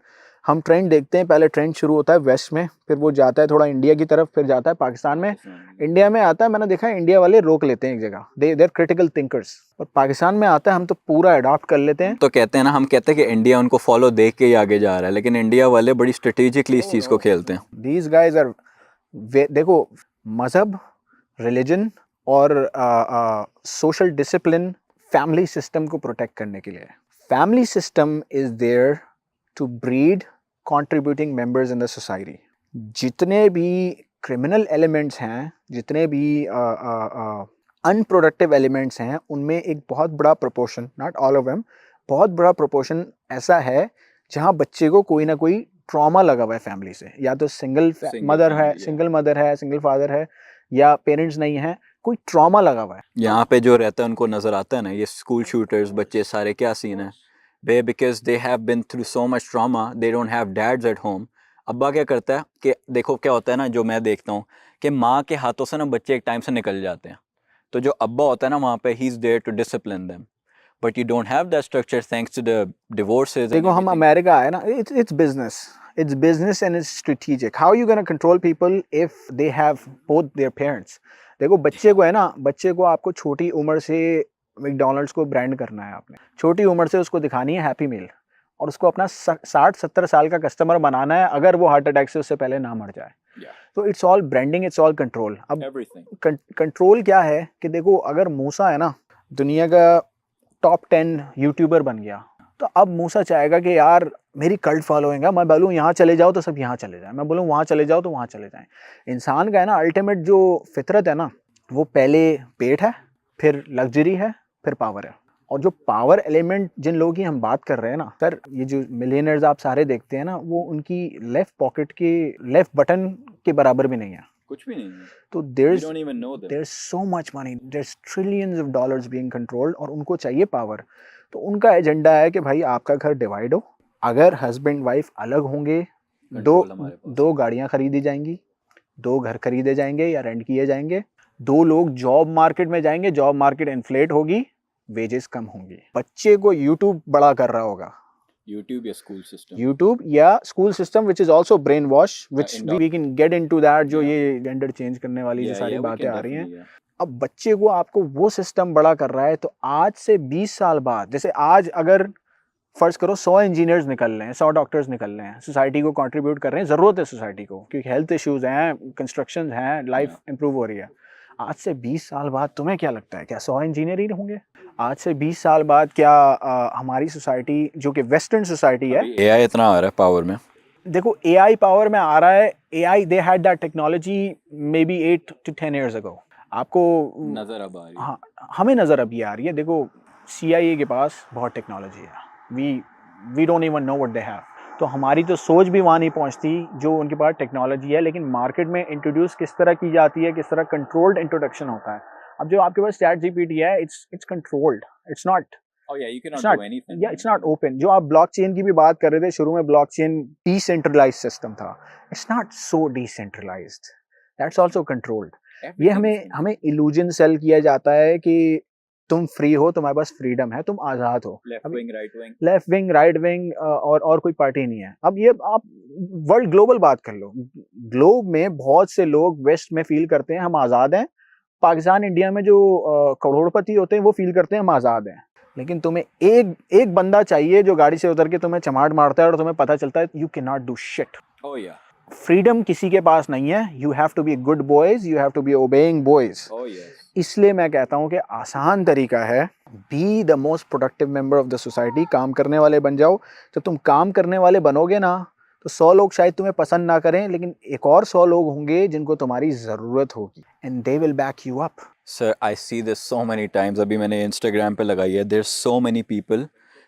[SPEAKER 2] हम ट्रेंड देखते हैं, पहले ट्रेंड शुरू होता है वेस्ट में, फिर वो जाता है थोड़ा इंडिया की तरफ, फिर जाता है पाकिस्तान में। इंडिया में आता है, मैंने देखा है इंडिया वाले रोक लेते हैं एक जगह, दे आर क्रिटिकल थिंकर्स। और पाकिस्तान में आता है, हम तो पूरा अडॉप्ट कर लेते हैं।
[SPEAKER 1] तो कहते हैं ना, हम कहते हैं कि इंडिया उनको फॉलो देख के ही आगे जा रहा है, लेकिन इंडिया वाले बड़ी स्ट्रेटेजिकली इस चीज़ को खेलते हैं।
[SPEAKER 2] दीज गाइज आर, देखो, मजहब, रिलीजन और सोशल डिसिप्लिन फैमिली सिस्टम को प्रोटेक्ट करने के लिए। Family system is there to breed contributing members in the society। जितने भी क्रिमिनल एलिमेंट्स हैं, जितने भी अनप्रोडक्टिव एलिमेंट्स हैं उनमें एक बहुत बड़ा proportion, not all of them, बहुत बड़ा प्रोपोर्शन ऐसा है जहाँ बच्चे को कोई ना कोई ट्रॉमा लगा हुआ है फैमिली से, या तो सिंगल मदर है, सिंगल मदर है, सिंगल फादर है, या पेरेंट्स नहीं है, कोई ट्रॉमा लगा हुआ है।
[SPEAKER 1] यहाँ पे जो रहता है उनको नजर आता है ना, ये स्कूल शूटर्स बच्चे सारे, क्या सीन है बे, because they have been through so much trauma, they don't have dads at home. अब्बा क्या करता है कि देखो क्या होता है ना, जो मैं देखता हूँ कि माँ के हाथों से ना बच्चे एक टाइम से निकल जाते हैं, तो जो अब्बा होता है ना वहाँ पे, he is there to discipline them, but you don't have that structure thanks to the divorces.
[SPEAKER 2] देखो हम अमेरिका आए ना, it's business and it's strategic. How you gonna control people if they have both their parents. देखो बच्चे को है ना, बच्चे को आपको छोटी उम्र से मैकडॉनल्ड्स को ब्रांड करना है, आपने छोटी उम्र से उसको दिखानी है हैप्पी मील, और उसको अपना 60-70 साल का कस्टमर बनाना है, अगर वो हार्ट अटैक से उससे पहले ना मर जाए। तो it's all branding, it's all control. अब कंट्रोल क्या है कि देखो अगर मूसा है ना दुनिया का टॉप 10 यूट्यूबर बन गया, तो अब मूसा चाहेगा कि यार मेरी कल्ट फॉलोइंग है, मैं बोलूँ यहाँ चले जाओ तो सब यहाँ चले जाएं, मैं बोलूँ वहाँ चले जाओ तो वहाँ चले जाएं। इंसान का है ना अल्टीमेट जो फितरत है ना, वो पहले पेट है, फिर लग्जरी है, फिर पावर है। और जो पावर एलिमेंट जिन लोगों की हम बात कर रहे हैं ना सर, ये जो मिलियनर्स आप सारे देखते हैं ना, वो उनकी लेफ्ट पॉकेट के लेफ्ट बटन के बराबर भी नहीं है,
[SPEAKER 1] कुछ भी नहीं है।
[SPEAKER 2] तो there's so much money, there's trillions of dollars being controlled, और उनको चाहिए पावर। तो उनका एजेंडा है कि भाई आपका घर डिवाइड हो, अगर हस्बैंड वाइफ अलग होंगे, दो गाड़ियां खरीदी जाएंगी, 2 घर खरीदे जाएंगे या रेंट किए जाएंगे, 2 लोग जॉब मार्केट में जाएंगे, जॉब मार्केट इन्फ्लेट होगी, वेजेस कम होंगी। बच्चे को यूट्यूब बड़ा कर रहा होगा, यूट्यूब या school system which is also brain wash, which we can get into that, जो ये जेंडर चेंज करने वाली जो सारी बातें आ रही हैं। अब बच्चे को आपको वो सिस्टम बड़ा कर रहा है, तो आज से 20 साल बाद, जैसे आज अगर फर्ज करो 100 इंजीनियर्स निकल रहे हैं, 100 डॉक्टर्स निकल रहे हैं, सोसाइटी को कंट्रीब्यूट कर रहे हैं, ज़रूरत है सोसाइटी को, क्योंकि हेल्थ इश्यूज हैं, कंस्ट्रक्शन हैं, लाइफ इंप्रूव हो रही है। आज से 20 साल बाद तुम्हें क्या लगता है, क्या 100 इंजीनियर ही होंगे? आज से 20 साल बाद क्या हमारी सोसाइटी जो कि वेस्टर्न सोसाइटी है,
[SPEAKER 1] एआई इतना आ रहा है पावर में,
[SPEAKER 2] देखो एआई पावर में आ रहा है, AI they had that technology may be 8 to 10 years ago, आपको
[SPEAKER 1] नजर अब आ रही है।
[SPEAKER 2] हाँ, हमें नज़र अभी आ रही है। देखो CIA के पास बहुत टेक्नोलॉजी है, we don't even know what they have, तो हमारी तो सोच भी वहाँ नहीं पहुँचती जो उनके पास टेक्नोलॉजी है, लेकिन मार्केट में इंट्रोड्यूस किस तरह की जाती है, किस तरह कंट्रोल्ड इंट्रोडक्शन होता है। अब जो आपके पास ChatGPT है, it's controlled, it's not it's not open. जो आप ब्लॉकचेन की भी बात कर रहे थे, शुरू में ब्लॉकचेन डिसेंट्रलाइज्ड सिस्टम था, it's not so decentralized, that's also controlled. ये हमें इल्यूजन सेल किया जाता है कि तुम फ्री हो, तुम्हारे पास फ्रीडम है, तुम आज़ाद हो, लेफ्ट विंग राइट विंग और कोई पार्टी नहीं है। अब ये आप वर्ल्ड ग्लोबल बात कर लो, ग्लोब में बहुत से लोग वेस्ट में फील करते हैं हम आज़ाद हैं, पाकिस्तान इंडिया में जो करोड़पति होते हैं वो फील करते हैं हम आज़ाद हैं, लेकिन तुम्हें एक बंदा चाहिए जो गाड़ी से उतर के तुम्हें चमाट मारता है और तुम्हें पता चलता है you can not do shit. Freedom किसी के पास नहीं है, you have to be good boys, you have to be obeying boys. इसलिए मैं कहता हूँ कि आसान तरीका है, be the most productive member of the society, काम करने वाले बन जाओ। जब तुम काम करने वाले बनोगे ना, तो 100 लोग शायद तुम्हें पसंद ना करें, लेकिन एक और 100 लोग होंगे जिनको तुम्हारी ज़रूरत होगी, and they will back you up.
[SPEAKER 1] Sir I see this so many times, अभी मैंने इंस्टाग्राम पे लगाई है, there so many people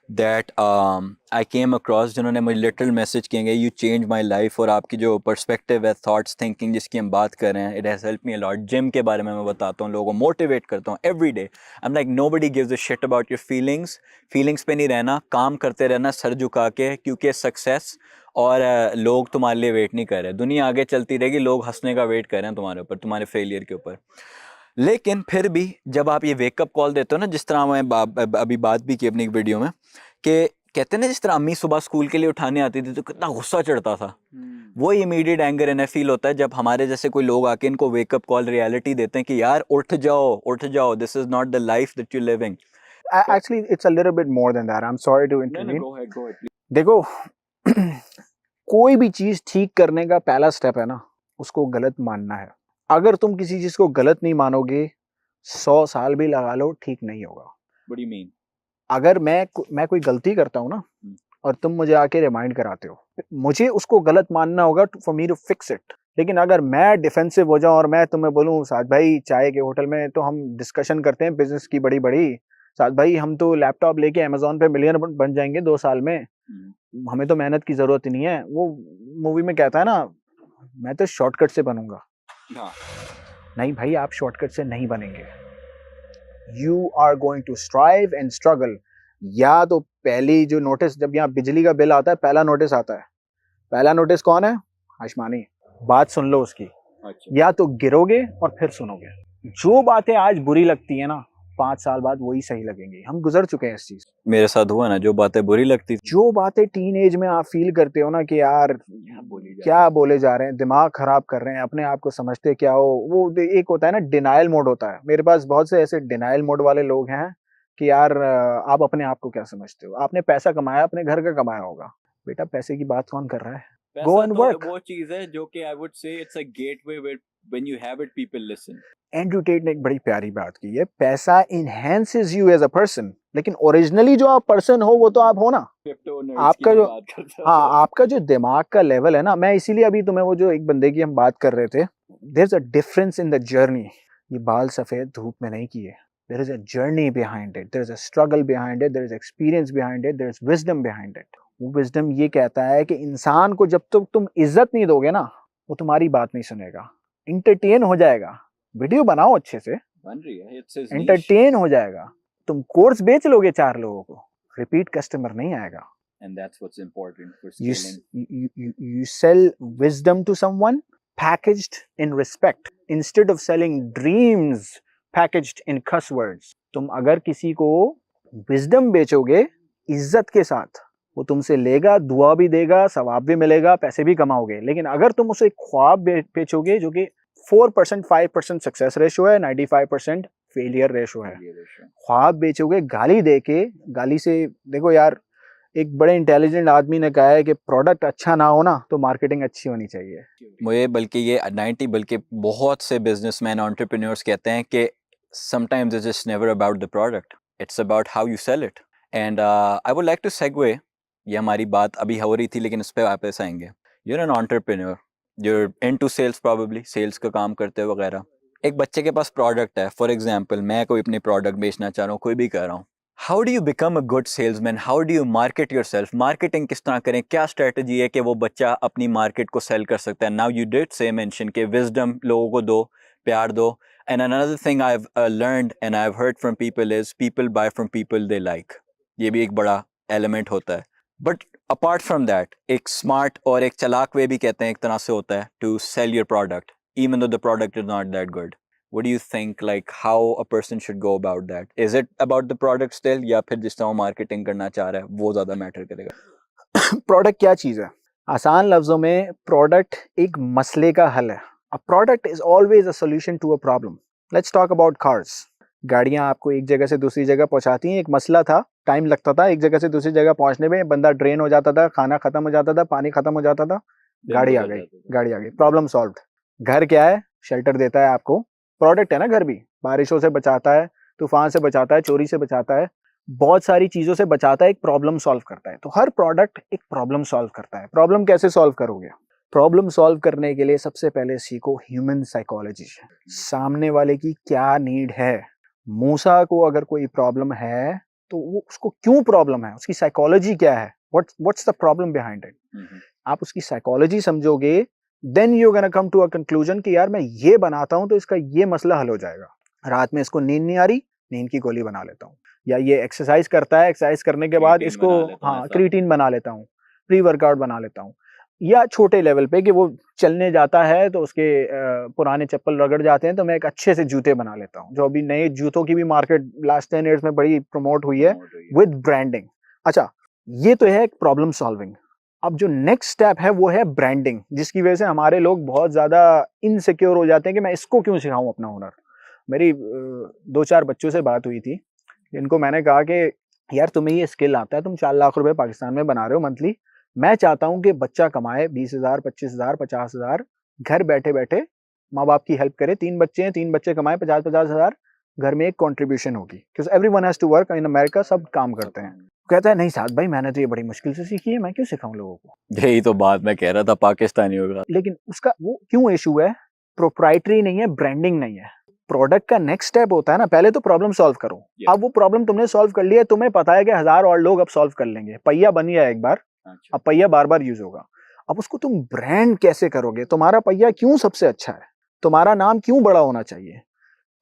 [SPEAKER 1] that I came across जिन्होंने मुझे लिटरल मैसेज किए, यू चेंज माई लाइफ, और आपकी जो पर्सपेक्टिव है, थॉट्स, थिंकिंग जिसकी हम बात कर रहे हैं, it has help me a lot. Gym के बारे में मैं बताता हूँ, लोगों को मोटिवेट करता हूँ every day. I am like nobody gives a shit about your feelings पे नहीं रहना, काम करते रहना सर झुका के, क्योंकि सक्सेस और लोग तुम्हारे लिए वेट नहीं कर रहे, दुनिया आगे चलती रहेगी, लोग हंसने का वेट कर रहे हैं तुम्हारे ऊपर, तुम्हारे फेलियर के ऊपर। लेकिन फिर भी जब आप ये वेकअप कॉल देते हो ना, जिस तरह मैं अभी बात भी की अपनी एक वीडियो में, कि कहते हैं ना जिस तरह अम्मी सुबह स्कूल के लिए उठाने आती थी तो कितना गुस्सा चढ़ता था, वो इमीडिएट एंगर एंड फील होता है जब हमारे जैसे कोई लोग आके इनको वेकअप कॉल रियलिटी देते हैं कि यार उठ जाओ, this is not the life that you living.
[SPEAKER 2] Actually, it's a little bit more than that. I'm sorry to intervene.
[SPEAKER 1] Go ahead, please.
[SPEAKER 2] देखो कोई भी चीज ठीक करने का पहला स्टेप है ना, उसको गलत मानना है। अगर तुम किसी चीज को गलत नहीं मानोगे, 100 साल भी लगा लो, ठीक नहीं होगा।
[SPEAKER 1] What do you mean?
[SPEAKER 2] अगर मैं कोई गलती करता हूँ ना, और तुम मुझे आके रिमाइंड कराते हो, मुझे उसको गलत मानना होगा for me to fix it, लेकिन अगर मैं डिफेंसिव हो जाऊं और मैं तुम्हें बोलूं साथ भाई चाय के होटल में तो हम डिस्कशन करते हैं बिजनेस की बड़ी बड़ी, साथ भाई हम तो लैपटॉप लेके अमेजोन पे मिलियनर बन जाएंगे 2 साल में, हमें तो मेहनत की जरूरत ही नहीं है। वो मूवी में कहता है ना, मैं तो शॉर्टकट से बनूंगा।
[SPEAKER 1] हाँ।
[SPEAKER 2] नहीं भाई, आप शॉर्टकट से नहीं बनेंगे। You are going to strive and struggle. या तो पहली जो नोटिस, जब यहाँ बिजली का बिल आता है पहला नोटिस आता है, पहला नोटिस कौन है? आयुष्मानी। बात सुन लो उसकी।
[SPEAKER 1] अच्छा।
[SPEAKER 2] या तो गिरोगे और फिर सुनोगे। जो बातें आज बुरी लगती है ना, 5 साल बाद वही सही लगेंगी। हम गुजर चुके हैं इस चीज।
[SPEAKER 1] मेरे साथ हुआ ना, जो बातें बुरी लगती थी,
[SPEAKER 2] जो बातें टीन एज में आप फील करते हो ना कि यार क्या बोले जा रहे हैं, दिमाग खराब कर रहे हैं, अपने आप को समझते क्या हो, वो एक होता है ना डिनाइल मोड होता है। मेरे पास बहुत से ऐसे डिनाइल मोड वाले लोग हैं कि यार आप अपने आप को क्या समझते हो, आपने पैसा कमाया, अपने घर का कमाया होगा। बेटा पैसे की बात कौन कर रहा है? Go and work.
[SPEAKER 1] वो चीज है जो कि I would say it's a gateway when you have it people listen.
[SPEAKER 2] Andrew Tate ने एक बड़ी प्यारी बात की है, पैसा enhances you as a person, लेकिन ओरिजिनली जो आप पर्सन हो वो तो आप हो ना। आपका जो आपका जो दिमाग का लेवल है ना, मैं इसीलिए अभी तुम्हें वो जो एक बंदे की हम बात कर रहे थे, there is a difference in the journey. ये बाल सफेद धूप में नहीं किए, there is a journey behind it, there is a struggle behind it, there is experience behind it, there is wisdom behind it. वो विजडम ये कहता है कि इंसान को जब तक तुम इज्जत नहीं दोगे ना, वो तुम्हारी बात नहीं सुनेगा, इंटरटेन हो जाएगा। वीडियो बनाओ अच्छे से,
[SPEAKER 1] बन रही है, इट्स हिज
[SPEAKER 2] एंटरटेन हो जाएगा। तुम कोर्स बेच लोगे 4 लोगों को, रिपीट कस्टमर नहीं आएगा।
[SPEAKER 1] and that's what's important for
[SPEAKER 2] You,
[SPEAKER 1] scaling.
[SPEAKER 2] you sell wisdom to someone packaged in respect instead of selling dreams packaged in cuss words. तुम अगर किसी को wisdom बेचोगे इज्जत के साथ, वो तुमसे लेगा, दुआ भी देगा, सवाब भी मिलेगा, पैसे भी कमाओगे। लेकिन अगर तुम उसे ख्वाब बेचोगे जो कि 4% 5% सक्सेस रेशो है, 95% फेलियर रेशो है, ख्वाब बेचोगे गाली देके, गाली से देखो यार, एक बड़े इंटेलिजेंट आदमी ने कहा है कि प्रोडक्ट अच्छा ना हो ना तो मार्केटिंग अच्छी होनी चाहिए।
[SPEAKER 1] मुझे बल्कि ये 90 बल्कि बहुत से बिजनेसमैन एंटरप्रेन्योर्स कहते हैं कि sometimes it's just never about the product, it's about how you sell it. And I would like to segue, ये हमारी बात अभी हो रही थी लेकिन इस पे वापस आएंगे। You're an entrepreneur, you're into sales probably, sales का काम करते हो वगैरह। एक बच्चे के पास प्रोडक्ट है, फॉर एग्जाम्पल मैं कोई अपनी प्रोडक्ट बेचना चाह रहा हूँ, कोई भी कर रहा हूँ। How do you become a good salesman, how do you market your self, marketing किस तरह करें, क्या स्ट्रेटजी है कि वो बच्चा अपनी मार्केट को सेल कर सकता है। Now you did say mention के विजडम लोगों को दो, प्यार दो। And another thing I have learned and I have heard from people is people buy from people they like, ये भी एक बड़ा एलिमेंट होता है। बट अपार्ट फ्रॉम दैट एक स्मार्ट और एक चालाक वे भी कहते हैं एक तरह से होता है to sell your product even though the product is not that good. What do you think, like how a person should go about that? Is it about the product still, या फिर जिस तरह वो मार्केटिंग करना चाह रहा है वो ज़्यादा मैटर करेगा?
[SPEAKER 2] प्रोडक्ट क्या चीज़ है? आसान लफ्जों में प्रोडक्ट एक मसले का हल है। A product is always a solution to a problem. Let's talk about cars. गाड़ियाँ आपको एक जगह से दूसरी जगह पहुंचाती हैं। एक मसला था, टाइम लगता था एक जगह से दूसरी जगह पहुंचने में, बंदा ड्रेन हो जाता था, खाना खत्म हो जाता था, पानी खत्म हो जाता था, गाड़ी आ गई, प्रॉब्लम सॉल्व्ड। घर क्या है? शेल्टर देता है आपको। प्रोडक्ट है ना घर भी, बारिशों से बचाता है, तूफान से बचाता है, चोरी से बचाता है, बहुत सारी चीजों से बचाता है, एक प्रॉब्लम सॉल्व करता है। तो हर प्रोडक्ट एक प्रॉब्लम सॉल्व करता है। प्रॉब्लम कैसे सॉल्व करोगे? प्रॉब्लम सॉल्व करने के लिए सबसे पहले सीखो ह्यूमन साइकोलॉजी, सामने वाले की क्या नीड है। मूसा को अगर कोई प्रॉब्लम है तो वो उसको क्यों प्रॉब्लम है, उसकी साइकोलॉजी क्या है, what's the problem behind it. आप उसकी साइकोलॉजी समझोगे, then you gonna come to a conclusion कि यार मैं ये बनाता हूं तो इसका ये मसला हल हो जाएगा। रात में इसको नींद नहीं आ रही, नींद की गोली बना लेता हूँ। या ये एक्सरसाइज करता है, एक्सरसाइज करने के बाद इसको क्रिएटिन बना लेता हूँ, प्री वर्कआउट बना लेता हूँ। या छोटे लेवल पे कि वो चलने जाता है तो उसके पुराने चप्पल रगड़ जाते हैं तो मैं एक अच्छे से जूते बना लेता हूँ। जो अभी नए जूतों की भी मार्केट लास्ट 10 ईयर्स में बड़ी प्रमोट हुई है विद ब्रांडिंग। अच्छा, ये तो है एक प्रॉब्लम सॉल्विंग। अब जो नेक्स्ट स्टेप है वो है ब्रांडिंग, जिसकी वजह से हमारे लोग बहुत ज्यादा इनसिक्योर हो जाते हैं कि मैं इसको क्यों सिखाऊं अपना हुनर। मेरी 2-4 बच्चों से बात हुई थी, जिनको मैंने कहा कि यार तुम्हें ये स्किल आता है, तुम 4 लाख रुपए पाकिस्तान में बना रहे हो मंथली, मैं चाहता हूं कि बच्चा कमाए 20,000, 25,000, 50,000, घर बैठे बैठे माँ बाप की हेल्प करे। 3 बच्चे हैं, 3 बच्चे कमाए 50,000, घर में एक कॉन्ट्रीब्यूशन होगी, क्योंकि everyone has to work in America, सब काम करते हैं। कहता है नहीं साद भाई मैंने तो ये बड़ी मुश्किल से सीखी है, मैं क्यों सिखाऊं लोगों को।
[SPEAKER 1] यही तो बात मैं कह रहा था, पाकिस्तानी होगा।
[SPEAKER 2] लेकिन उसका वो क्यों इशू है, प्रोप्राइटरी नहीं है, ब्रांडिंग नहीं है। प्रोडक्ट का नेक्स्ट स्टेप होता है ना, पहले तो प्रॉब्लम सॉल्व करो। अब वो प्रॉब्लम तुमने सॉल्व कर लिया है, तुम्हें पता है कि 1000 और लोग अब सॉल्व कर लेंगे, पहिया बन गया एक बार, अब पहिया बार बार यूज होगा। अब उसको तुम ब्रांड कैसे करोगे, तुम्हारा पहिया क्यों सबसे अच्छा है, तुम्हारा नाम क्यों बड़ा होना चाहिए।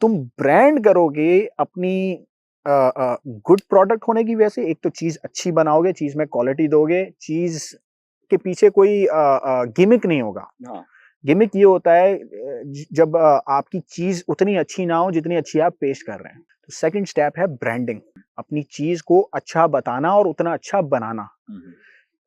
[SPEAKER 2] तुम ब्रांड करोगे अपनी गुड प्रोडक्ट होने की वजह से, एक तो चीज अच्छी बनाओगे, चीज में क्वालिटी दोगे, चीज के पीछे कोई गिमिक नहीं होगा। गिमिक ये होता है जब आपकी चीज उतनी अच्छी ना हो जितनी अच्छी आप पेश कर रहे हैं। तो सेकंड स्टेप है ब्रांडिंग, अपनी चीज को अच्छा बताना और उतना अच्छा बनाना।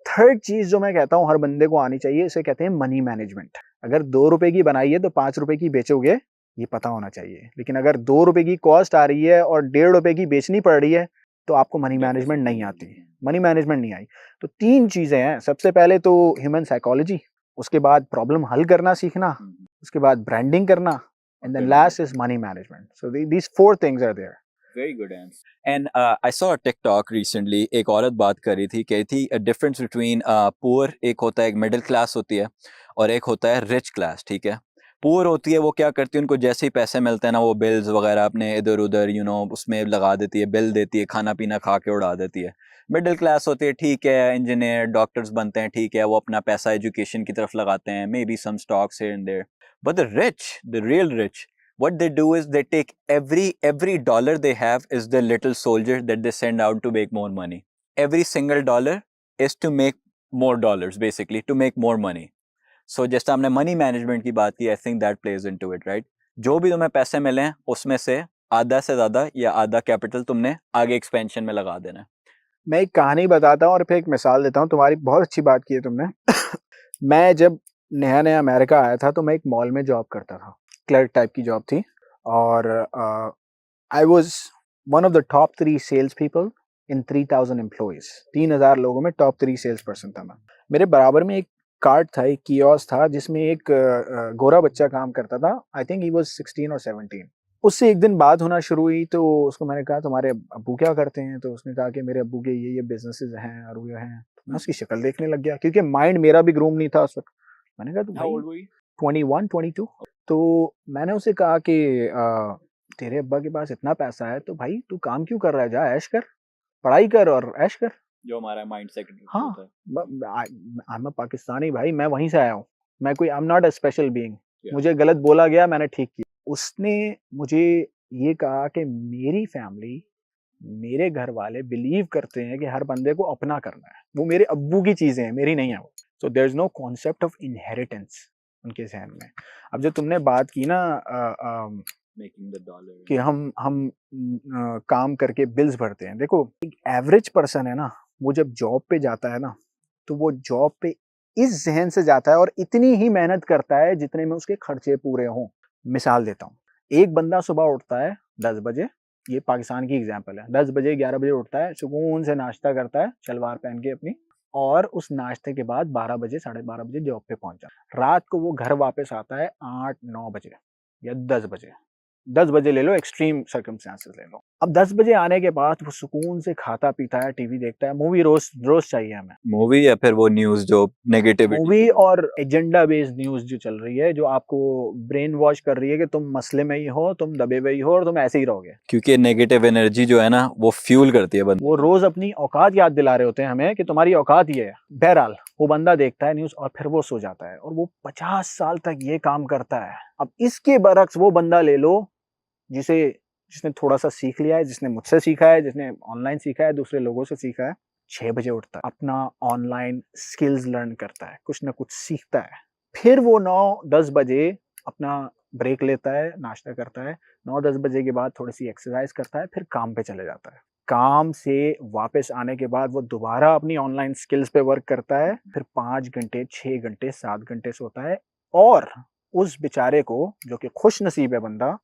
[SPEAKER 2] थर्ड चीज जो मैं कहता हूँ हर बंदे को आनी चाहिए, इसे कहते हैं मनी मैनेजमेंट। अगर 2 रुपए की बनाई है तो 5 रुपए की बेचोगे, ये पता होना चाहिए। लेकिन अगर 2 रुपए की कॉस्ट आ रही है और 1.5 रुपए की बेचनी पड़ रही है तो आपको मनी मैनेजमेंट नहीं आती, मनी मैनेजमेंट नहीं आई। तो 3 चीजें हैं, सबसे पहले तो ह्यूमन साइकोलॉजी, उसके बाद प्रॉब्लम हल करना सीखना, उसके बाद ब्रांडिंग करना, and then last is money management. So these 4 things are there.
[SPEAKER 1] Very good answer. And I saw a TikTok recently. एक औरत बात कर रही थी, कही थी डिफरेंस बिटवीन पुअर, एक होता है, एक मिडिल क्लास होती है और एक होता है रिच क्लास, ठीक है। पुअर होती है वो क्या करती है, उनको जैसे ही पैसे मिलते हैं ना, वो बिल्स वगैरह अपने इधर उधर उसमें लगा देती है, बिल देती है, खाना पीना खा के उड़ा देती है। मिडिल क्लास होती है, ठीक है, इंजीनियर डॉक्टर्स बनते हैं, ठीक है, वो अपना पैसा एजुकेशन की तरफ लगाते हैं, maybe some stocks here and there. But the rich, the real rich, what they do is they take every dollar they have is the little soldier that they send out to make more money. Every single dollar is to make more dollars, basically to make more money. So जैसे हमने money management की बात की, I think that plays into it, right. जो भी तुम्हें पैसे मिले हैं उसमें से आधा से ज्यादा या आधा कैपिटल तुमने आगे एक्सपेंशन में लगा देना है।
[SPEAKER 2] मैं एक कहानी बताता हूँ और फिर एक मिसाल देता हूँ। तुम्हारी बहुत अच्छी बात की है तुमने। मैं जब नया नया अमेरिका आया था तो मैं एक मॉल में जॉब करता था, क्लर्क टाइप की जॉब थी, और I was one of the top 3 sales people in 3000 employees. 3000 लोगों में टॉप 3 सेल्स पर्सन था मैं। मेरे बराबर में एक कार्ट था, एक कियोस्क था, जिसमें एक गोरा बच्चा काम करता था। आई थिंक ही वाज 16 और 17। उससे एक दिन बात होना शुरू हुई तो उसको मैंने कहा तुम्हारे अब्बू क्या करते हैं, तो उसने कहा कि मेरे अब्बू के ये बिजनेसेस हैं और ये हैं। मैं उसकी शक्ल देखने लग गया क्योंकि माइंड मेरा भी ग्रूम नहीं था उस वक्त। मैंने कहा तो 21 22। तो मैंने उसे कहा कि तेरे अब्बा के पास इतना पैसा है तो भाई तू काम क्यों कर रहा है, जा ऐश कर, पढ़ाई कर और ऐश कर।
[SPEAKER 1] जो हमारा माइंड सेट
[SPEAKER 2] हाँ, आई एम पाकिस्तानी भाई, मैं वहीं से आया हूँ, मैं कोई आई am not a special being. मुझे गलत बोला गया, मैंने ठीक किया। उसने मुझे ये कहा कि मेरी फैमिली, मेरे घर वाले बिलीव करते हैं कि हर बंदे को अपना करना है, वो मेरे अब्बू की चीजें हैं, मेरी नहीं है वो। So there is no concept of inheritance उनके जहन में। अब जो तुमने बात की ना
[SPEAKER 1] मेकिंग द डॉलर
[SPEAKER 2] कि हम काम करके बिल्स भरते हैं, देखो एक एवरेज पर्सन है ना, वो जब जॉब पे जाता है ना तो वो जॉब पे इस जहन से जाता है और इतनी ही मेहनत करता है जितने में उसके खर्चे पूरे हों। मिसाल देता हूँ, एक बंदा सुबह उठता है 10 बजे, ये पाकिस्तान की एग्जांपल है, 10 बजे 11 बजे उठता है, सुकून से नाश्ता करता है शलवार पहन के अपनी, और उस नाश्ते के बाद 12 बजे 12:30 बजे जॉब पे पहुंच जाता है। रात को वो घर वापस आता है 8-9 बजे या 10 बजे, 10 बजे ले लो, एक्सट्रीम सर्कमस्टांसेस ले लो। अब 10 बजे आने के बाद वो सुकून से खाता पीता है, टीवी देखता है, मूवी रोज रोज चाहिए हमें,
[SPEAKER 1] मूवी या फिर वो न्यूज जो नेगेटिविटी,
[SPEAKER 2] मूवी और एजेंडा बेस्ड न्यूज जो चल रही है, जो आपको ब्रेन वॉश कर रही है कि तुम मसले में ही हो, तुम दबे हुए ही हो और तुम ऐसे ही रहोगे,
[SPEAKER 1] क्योंकि नेगेटिव एनर्जी जो है ना वो फ्यूल करती है बंदे।
[SPEAKER 2] वो रोज अपनी औकात याद दिला रहे होते हैं हमें कि तुम्हारी औकात ये है। बहरहाल वो बंदा देखता है न्यूज और फिर वो सो जाता है, और वो 50 साल तक ये काम करता है। अब इसके बरक्स वो बंदा ले लो जिसने थोड़ा सा सीख लिया है, जिसने मुझसे सीखा है, जिसने ऑनलाइन सीखा है, दूसरे लोगों से सीखा है, 6 बजे उठता है, अपना ऑनलाइन स्किल्स लर्न करता है, कुछ ना कुछ सीखता है, फिर वो 9-10 बजे अपना ब्रेक लेता है, नाश्ता करता है, 9-10 बजे के बाद थोड़ी सी एक्सरसाइज करता है, फिर काम पे चले जाता है। काम से वापस आने के बाद वो दोबारा अपनी ऑनलाइन स्किल्स पे वर्क करता है, फिर 5 घंटे 6 घंटे 7 घंटे सोता है। और उस बेचारे को जो कि खुश नसीब है बंदा,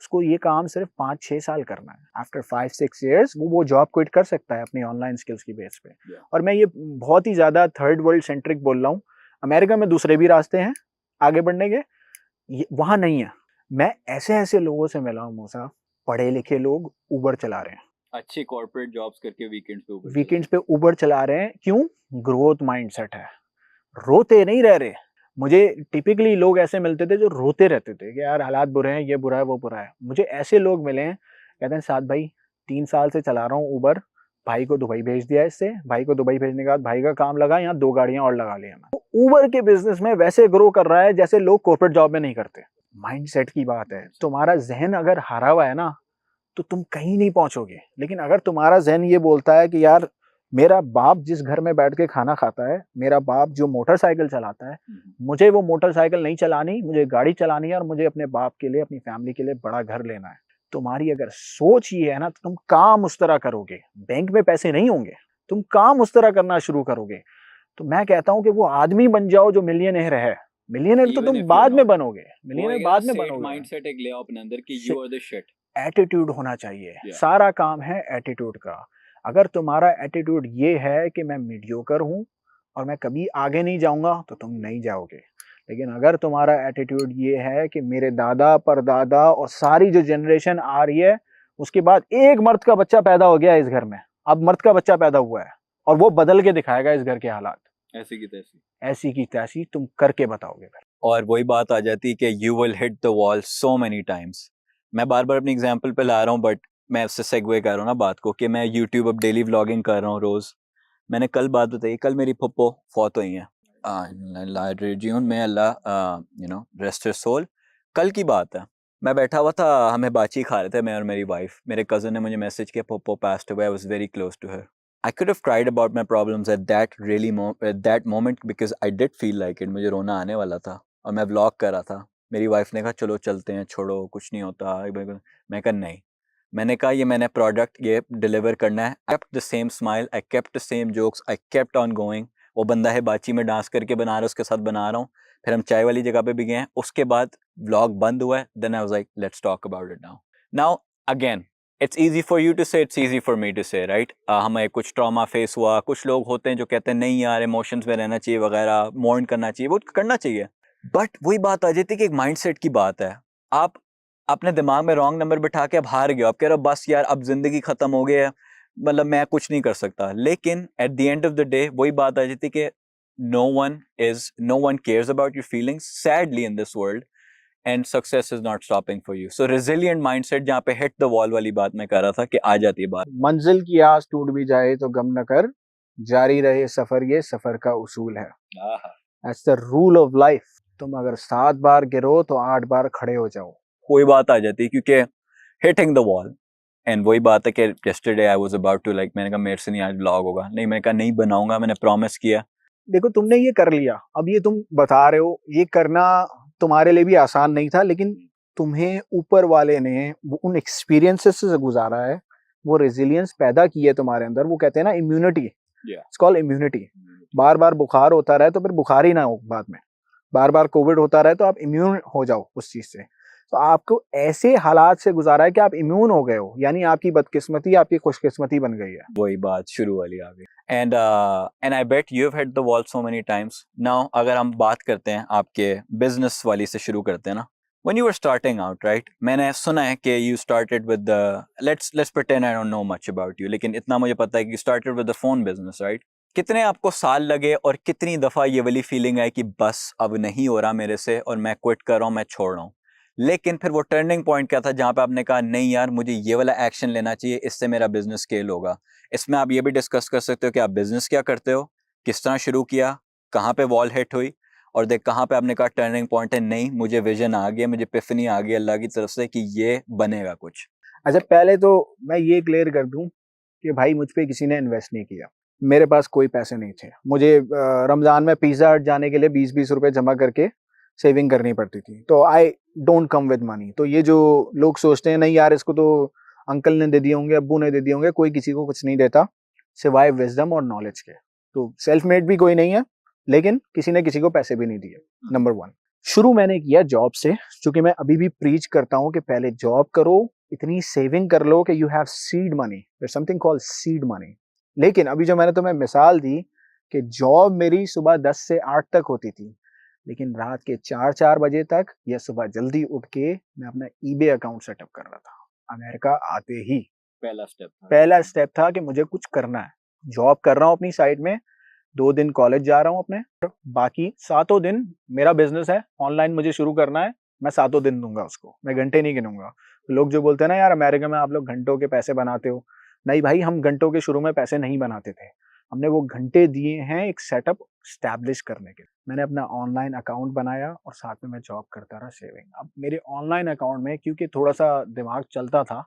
[SPEAKER 2] उसको ये काम सिर्फ 5-6 साल करना है। आफ्टर 5-6 ईयर्स वो जॉब क्विट कर सकता है अपनी ऑनलाइन स्किल्स की बेस पे। और मैं ये बहुत ही ज्यादा थर्ड वर्ल्ड सेंट्रिक बोल रहा हूँ, अमेरिका में दूसरे भी रास्ते हैं आगे बढ़ने के, वहां नहीं है। मैं ऐसे ऐसे लोगों से मिला हूँ मूसा, पढ़े लिखे लोग उबर चला रहे हैं,
[SPEAKER 1] अच्छी कॉर्पोरेट जॉब्स करके वीकेंड्स पे
[SPEAKER 2] वीकेंड्स पे उबर चला रहे हैं, क्यों? ग्रोथ माइंडसेट है, रोते नहीं रह रहे। मुझे टिपिकली लोग ऐसे मिलते थे जो रोते रहते थे कि यार हालात बुरे हैं, ये बुरा है, वो बुरा है। मुझे ऐसे लोग मिले हैं, कहते हैं साद भाई 3 साल से चला रहा हूँ उबर, भाई को दुबई भेज दिया इससे, भाई को दुबई भेजने के बाद भाई का काम लगा, यहाँ 2 गाड़ियां और लगा लिया मैं। तो उबर के बिजनेस में वैसे ग्रो कर रहा है जैसे लोग कॉर्पोरेट जॉब में नहीं करते। माइंडसेट की बात है। तुम्हारा जहन अगर हारा हुआ है ना, तो तुम कहीं नहीं पहुंचोगे। लेकिन अगर तुम्हारा जहन ये बोलता है कि यार मेरा बाप जिस घर में बैठ के खाना खाता है, मेरा बाप जो मोटरसाइकिल चलाता है, मुझे वो मोटरसाइकिल नहीं चलानी, मुझे गाड़ी चलानी है और मुझे अपने बाप के लिए, अपनी फैमिली के लिए बड़ा घर लेना है। तुम्हारी अगर सोच ये है ना, तो तुम काम उस तरह करोगे। बैंक में पैसे नहीं होंगे, तुम काम उस तरह करना शुरू करोगे। तो मैं कहता हूँ कि वो आदमी बन जाओ जो मिलियनेयर है। मिलियनेयर तो तुम बाद में बनोगे, मिलियनेयर बाद में बनोगे।
[SPEAKER 1] माइंडसेट एक ले आओ अपने अंदर कि you are the shit.
[SPEAKER 2] Attitude होना चाहिए। सारा काम है एटीट्यूड का। अगर तुम्हारा एटीट्यूड ये है कि मैं मीडियोकर हूँ और मैं कभी आगे नहीं जाऊंगा, तो तुम नहीं जाओगे। लेकिन अगर तुम्हारा एटीट्यूड ये है कि मेरे दादा परदादा और सारी जो जनरेशन आ रही है, उसके बाद एक मर्द का बच्चा पैदा हो गया इस घर में, अब मर्द का बच्चा पैदा हुआ है और वो बदल के दिखाएगा इस घर के हालात, ऐसी की तैसी तुम करके बताओगे।
[SPEAKER 1] और वही बात आ जाती है कि you will hit the wall so many times. मैं बार बार अपनी एग्जांपल पे ला रहा हूँ, बट मैं उससे सेगवे कर रहा हूँ ना बात को, कि मैं यूट्यूब अब डेली व्लॉगिंग कर रहा हूँ रोज। मैंने कल बात बताई, कल मेरी फुप्पो फौत हुई हैं में, अल्लाह रेस्ट हर सोल। कल की बात है, मैं बैठा हुआ था, हमें बाची खा रहे थे मैं और मेरी वाइफ। मेरे कज़न ने मुझे मैसेज किया फुप्पो passed away, I was very close to her. I could have cried about my problems at that moment because I did feel like it. मुझे रोना आने वाला था और मैं व्लॉग कर रहा था। मेरी वाइफ ने कहा चलो चलते हैं, छोड़ो कुछ नहीं होता। मैं कहा नहीं, मैंने कहा ये मैंने प्रोडक्ट ये डिलीवर करना है। I kept the same smile, I kept the same jokes, I kept on going. वो बंदा है बाची में डांस करके बना रहा है, उसके साथ बना रहा हूँ। फिर हम चाय वाली जगह पे भी गए हैं, उसके बाद व्लॉग बंद हुआ है। Then I was like, let's talk about it now. Now again, it's easy for you to say, it's easy for me to say, right? हमें कुछ ट्रॉमा फेस हुआ, कुछ लोग होते हैं जो कहते हैं नहीं यार इमोशंस में रहना चाहिए वगैरह, मोर्न करना चाहिए, वो करना चाहिए। बट वही बात आ जाती है कि एक माइंडसेट की बात है। आप अपने दिमाग में रॉन्ग नंबर बिठा के अब हार गए, आप कह रहे हो बस यार अब जिंदगी खत्म हो गई है, मतलब मैं कुछ नहीं कर सकता। लेकिन at the end of the day वही बात आ जाती है कि no one cares about your feelings sadly in this world, and success is not stopping for you. So resilient mindset, जहाँ पे hit the wall वाली बात मैं कर रहा था कि आ जाती है बात।
[SPEAKER 2] मंजिल की आस टूट भी जाए तो गम न कर, जारी रहे सफर, ये सफर का उसूल है। That's the rule of life. तुम अगर 7 बार गिरो तो 8 बार खड़े हो जाओ।
[SPEAKER 1] कोई बात आ जाती है क्योंकि hitting the wall, and वही बात है कि yesterday I was about to like, मैंने कहा मेरे से नहीं आज vlog होगा, नहीं मैंने कहा नहीं बनाऊंगा, मैंने promise किया।
[SPEAKER 2] देखो तुमने ये कर लिया, अब ये तुम बता रहे हो, ये करना तुम्हारे लिए भी आसान नहीं था, लेकिन तुम्हें ऊपर वाले ने उन एक्सपीरियंसेस से गुजारा है, वो रेजिलियंस पैदा की है तुम्हारे अंदर। वो कहते हैं ना इम्यूनिटी, इट्स कॉल्ड इम्यूनिटी। बार बार बुखार होता रहे तो फिर बुखार ही ना हो, बाद में बार बार कोविड होता रहे तो आप इम्यून हो जाओ उस चीज से। तो आपको ऐसे हालात से गुजारा है कि आप इम्यून हो गए हो, यानी आपकी बदकिस्मती आपकी खुशकिस्मती बन गई है।
[SPEAKER 1] वही बात शुरू वाली आ गई। And I bet you have hit the wall so many times. Now अगर हम बात करते हैं आपके बिजनेस वाली से शुरू करते हैं ना, when you were starting out, right? मैंने सुना है कि you started with the let's pretend I don't know much about you, लेकिन इतना मुझे पता है कि you started with the phone business, right? कितने आपको साल लगे और कितनी दफ़ा ये वाली फीलिंग आई कि बस अब नहीं हो रहा मेरे से और मैं क्विट कर रहा हूँ, मैं छोड़ रहा हूँ? लेकिन फिर वो टर्निंग पॉइंट क्या था जहाँ पे आपने कहा नहीं यार मुझे ये वाला एक्शन लेना चाहिए, इससे मेरा बिजनेस स्केल होगा? इसमें आप ये भी डिस्कस कर सकते हो कि आप बिजनेस क्या करते हो, किस तरह शुरू किया, कहाँ पे वॉल हिट हुई, और देख कहाँ पे आपने कहा टर्निंग पॉइंट है, नहीं मुझे विजन आ गया, मुझे एपिफनी आ गई अल्लाह की तरफ से कि ये बनेगा कुछ।
[SPEAKER 2] अच्छा, पहले तो मैं ये क्लियर कर दूं कि भाई मुझ पे किसी ने इन्वेस्ट नहीं किया, मेरे पास कोई पैसे नहीं थे। मुझे रमज़ान में पिज़्ज़ा हट जाने के लिए 20-20 रुपए जमा करके सेविंग करनी पड़ती थी। तो I don't come with money. तो ये जो लोग सोचते हैं नहीं यार इसको तो अंकल ने दे दिए होंगे, अब्बू ने दे दिए होंगे, कोई किसी को कुछ नहीं देता सिवाय विजडम और नॉलेज के। तो सेल्फ मेड भी कोई नहीं है, लेकिन किसी ने किसी को पैसे भी नहीं दिए। नंबर 1, शुरू मैंने किया जॉब से, क्योंकि मैं अभी भी प्रीच करता हूँ कि पहले जॉब करो, इतनी सेविंग कर लो कि you have seed money, there something called seed money. लेकिन अभी जो मैंने तुम्हें मिसाल दी कि जॉब मेरी सुबह 10 से 8 तक होती थी, लेकिन रात के 4 बजे तक या सुबह जल्दी उठ के मैं अपना ईबे अकाउंट सेटअप कर रहा था, अमेरिका आते ही।
[SPEAKER 1] पहला
[SPEAKER 2] स्टेप था कि मुझे कुछ करना है। जॉब कर रहा हूँ अपनी साइड में, 2 दिन कॉलेज जा रहा हूँ अपने, बाकी 7 दिन मेरा बिजनेस है, ऑनलाइन मुझे शुरू करना है। मैं 7 दिन दूंगा उसको, मैं घंटे नहीं गिनूंगा। लोग जो बोलते हैं ना यार अमेरिका में आप लोग घंटों के पैसे बनाते हो, नहीं भाई, हम घंटों के शुरू में पैसे नहीं बनाते थे, हमने वो घंटे दिए हैं एक सेटअप स्टैब्लिश करने के लिए। मैंने अपना ऑनलाइन अकाउंट बनाया और साथ में मैं जॉब करता रहा सेविंग। अब मेरे ऑनलाइन अकाउंट में क्योंकि थोड़ा सा दिमाग चलता था,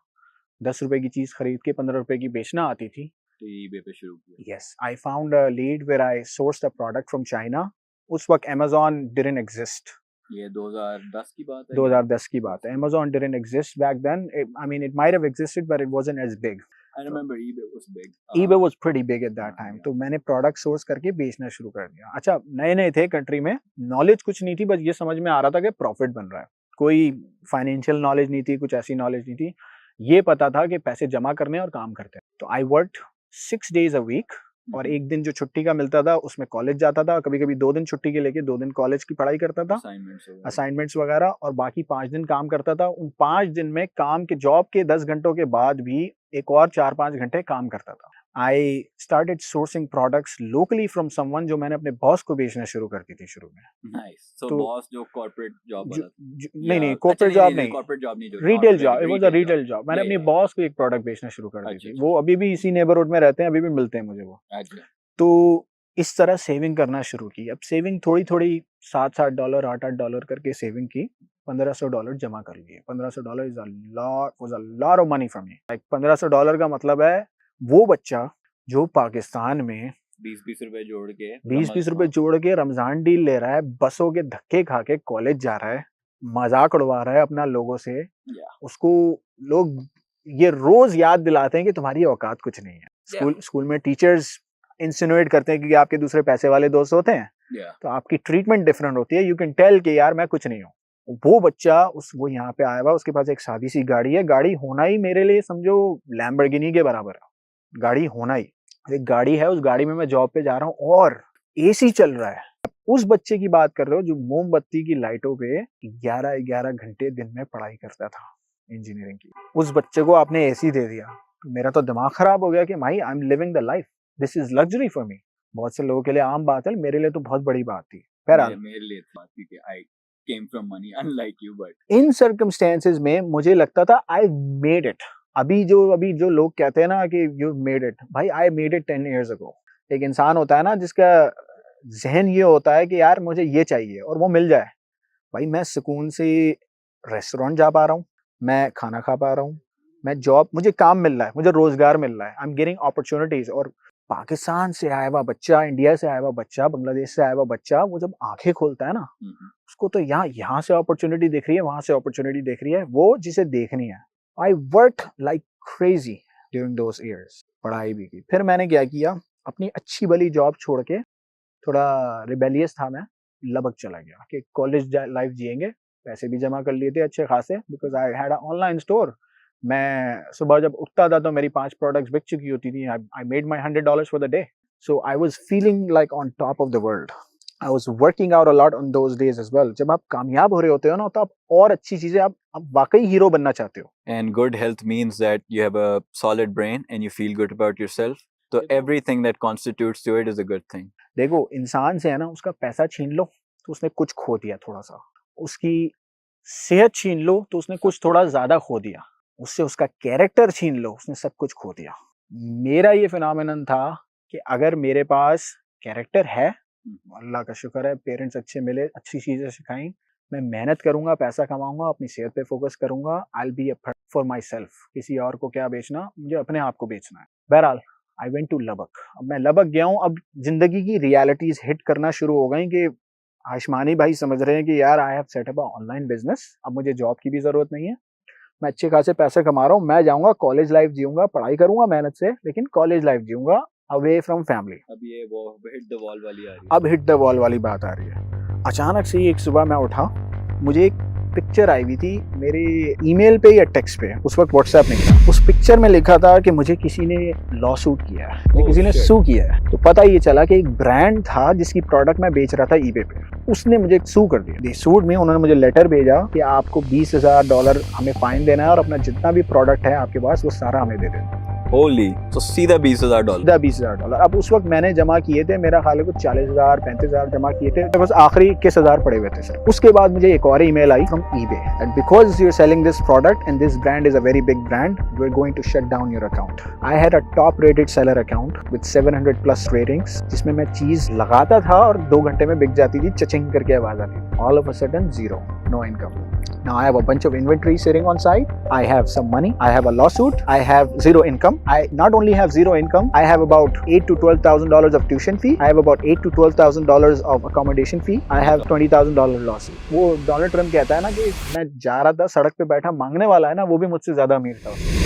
[SPEAKER 2] 10 रुपए की चीज खरीद के 15 रुपए की बेचना आती थी,
[SPEAKER 1] तो eBay पे शुरू किया।
[SPEAKER 2] Yes, I found a lead where I sourced a product from China. उस वक्त Amazon didn't exist।
[SPEAKER 1] ये 2010 की बात है।
[SPEAKER 2] 2010 की बात है। Amazon didn't exist back then. I mean, it might have existed, but it wasn't as big.
[SPEAKER 1] I remember eBay was big.
[SPEAKER 2] eBay was pretty big at that time.
[SPEAKER 1] yeah.
[SPEAKER 2] तो मैंने product source करके बेचना शुरू कर दिया। अच्छा, नए नए थे कंट्री में, नॉलेज कुछ नहीं थी, बस ये समझ में आ रहा था कि प्रॉफिट बन रहा है। कोई फाइनेंशियल नॉलेज नहीं थी, कुछ ऐसी नॉलेज नहीं थी। ये पता था कि पैसे जमा करने और काम करते हैं। तो I worked 6 days a week, और एक दिन जो छुट्टी का मिलता था उसमें कॉलेज जाता था। कभी कभी 2 दिन छुट्टी के लेके 2 दिन कॉलेज की पढ़ाई करता था, असाइनमेंट्स वगैरह, और बाकी 5 दिन काम करता था। उन 5 दिन में काम के जॉब के 10 घंटों के बाद भी एक और 4-5 घंटे काम करता था। I started sourcing products locally from someone, जो मैंने अपने बॉस को बेचना शुरू कर दी थी शुरू में।
[SPEAKER 1] नाइस। सो बॉस जो कॉर्पोरेट जॉब वाला,
[SPEAKER 2] नहीं, कॉर्पोरेट जॉब नहीं,
[SPEAKER 1] कॉर्पोरेट जॉब नहीं,
[SPEAKER 2] retail job, it was a retail job. मैंने अपनी बॉस को एक प्रोडक्ट बेचना शुरू कर दी थी। वो अभी भी इसी नेबरहुड में रहते हैं, अभी भी मिलते हैं मुझे वो। तो इस तरह सेविंग करना शुरू की। अब सेविंग थोड़ी थोड़ी $7-8, $8-8 करके सेविंग की, $1,500 जमा कर लिए। $1,500 is a lot of money for me. Like $1,500 का मतलब है वो बच्चा जो पाकिस्तान में
[SPEAKER 1] 20-20 रुपए जोड़ के
[SPEAKER 2] 20-20 रुपए जोड़ के रमजान डील ले रहा है, बसों के धक्के खा के कॉलेज जा रहा है, मजाक उड़वा रहा है अपना लोगों से, उसको लोग ये रोज याद दिलाते हैं कि तुम्हारी औकात कुछ नहीं है। स्कूल में टीचर्स इंसिनुएट करते हैं कि आपके दूसरे पैसे वाले दोस्त होते हैं, तो आपकी ट्रीटमेंट डिफरेंट होती है। यू कैन टेल कि यार मैं कुछ नहीं हूँ। वो बच्चा वो यहाँ पे आया हुआ, उसके पास एक सादी सी गाड़ी है। गाड़ी होना ही मेरे लिए समझो लैम्बोर्गिनी के बराबर है, गाड़ी होना ही। एक गाड़ी है, उस गाड़ी में मैं जॉब पे जा रहा हूँ और एसी चल रहा है। उस बच्चे की बात कर रहे हो जो मोमबत्ती की लाइटों पे 11-11 घंटे दिन में पढ़ाई करता था इंजीनियरिंग की। उस बच्चे को आपने एसी दे दिया, तो मेरा तो दिमाग खराब हो गया कि भाई I am living the life, this is luxury for me. बहुत से लोगों के लिए आम बात है, मेरे लिए तो बहुत बड़ी बात थी।
[SPEAKER 1] मेरे लिए बात थी कि I came from money unlike you, but
[SPEAKER 2] in circumstances में मुझे लगता था आई मेड इट। अभी जो लोग कहते हैं ना कि यू मेड इट, भाई I made it 10 years ago। एक इंसान होता है ना जिसका जहन ये होता है कि यार मुझे ये चाहिए और वो मिल जाए। भाई मैं सुकून से रेस्टोरेंट जा पा रहा हूँ, मैं खाना खा पा रहा हूँ, मैं जॉब, मुझे काम मिल रहा है, मुझे रोजगार मिल रहा है, आई एम गेटिंग अपॉर्चुनिटीज। और पाकिस्तान से आया हुआ बच्चा, इंडिया से आया हुआ बच्चा, बांग्लादेश से आया हुआ बच्चा, वो जब आंखें खोलता है ना, उसको तो यहाँ से अपॉर्चुनिटी दिख रही है, वहां से अपॉर्चुनिटी दिख रही है, वो जिसे देखनी है। I work like crazy during those years. पढ़ाई भी की। फिर मैंने क्या किया, अपनी अच्छी भली जॉब छोड़ के, थोड़ा रिबेलियस था मैं, लबक चला गया कि कॉलेज लाइफ जिएंगे। पैसे भी जमा कर लिए थे अच्छे खासे, because I had a online store. मैं सुबह जब उठता था तो मेरी 5 प्रोडक्ट्स बिक चुकी होती थी। I made my $100 for the day, so I was feeling like on top of the world. I was working out a lot on those days as well. जब आप कामयाब हो रहे होते हो ना, तो आप और अच्छी चीजें, आप वाकई हीरो बनना चाहते हो।
[SPEAKER 1] And good health means that you have a solid brain and you feel good about yourself. So everything that constitutes to it is a good thing.
[SPEAKER 2] देखो, इंसान से है ना, उसका पैसा छीन लो तो उसने कुछ खो दिया थोड़ा सा, उसकी सेहत छीन लो तो उसने कुछ थोड़ा ज्यादा खो दिया, उससे उसका कैरेक्टर छीन लो, उसने सब कुछ खो दिया। मेरा ये फिनोमेनन था कि अगर मेरे पास कैरेक्टर है, अल्लाह का शुक्र है, पेरेंट्स अच्छे मिले, अच्छी चीजें सिखाई, मैं मेहनत करूंगा, पैसा कमाऊंगा, अपनी सेहत पे फोकस करूंगा, I will be a for my self. किसी और को क्या बेचना, मुझे अपने आप को बेचना है। बहरहाल आई वेंट टू लबक। अब मैं लबक गया हूँ। अब जिंदगी की रियलिटीज हिट करना शुरू हो गई कि हाशमानी भाई समझ रहे हैं कि यार I have set up online business, अब मुझे जॉब की भी जरूरत नहीं है, मैं अच्छे खासे पैसे कमा रहा हूँ, मैं जाऊंगा कॉलेज लाइफ जीऊंगा, पढ़ाई करूंगा मेहनत से, लेकिन कॉलेज लाइफ जीऊंगा अवे फ्रॉम फैमिली।
[SPEAKER 1] अब ये वो हिट द वॉल वाली आ रही है।
[SPEAKER 2] अब हिट द वॉल वाली बात आ रही है। अचानक से एक सुबह मैं उठा, मुझे एक पिक्चर आई हुई थी मेरे ईमेल पे या टेक्स्ट पे, उस वक्त व्हाट्सएप नहीं था। उस पिक्चर में लिखा था कि मुझे किसी ने लॉ सूट किया है, किसी ने सू किया है। तो पता ये चला कि एक ब्रांड था जिसकी प्रोडक्ट मैं बेच रहा था ईबे पे। उसने मुझे सू कर दिया। दे सूड में, उन्होंने मुझे लेटर भेजा कि आपको $20,000 हमें फाइन देना है और अपना जितना भी प्रोडक्ट है आपके पास वो सारा हमें दे देना।
[SPEAKER 1] होली, तो सीधा $20,000।
[SPEAKER 2] $20,000। अब उस वक्त मैंने जमा किए थे, मेरा ख्याल है कुछ 40,000 35,000 जमा किए थे, बस आखिरी 21,000 पड़े हुए थे सर। उसके बाद मुझे एक और email I from eBay that because you're selling this product and this brand is a very big brand, we're going to shut down your account. I had a top rated seller account with 700 plus ratings, जिसमें मैं चीज लगाता था और 2 घंटे में बिक जाती थी, चचिंग करके आवाज आती थी। All of a sudden zero, no income. Now I have a bunch of inventory sitting on site. I have some money. I have a lawsuit. I have zero income. I not only have zero income, I have about $8,000 to $12,000 of tuition fee. I have about $8,000 to $12,000 of accommodation fee. I have $20,000 lawsuit. वो Donald Trump कहता है ना कि मैं जा रहा था, सड़क पे बैठा मांगने वाला है ना, वो भी मुझसे ज्यादा अमीर था।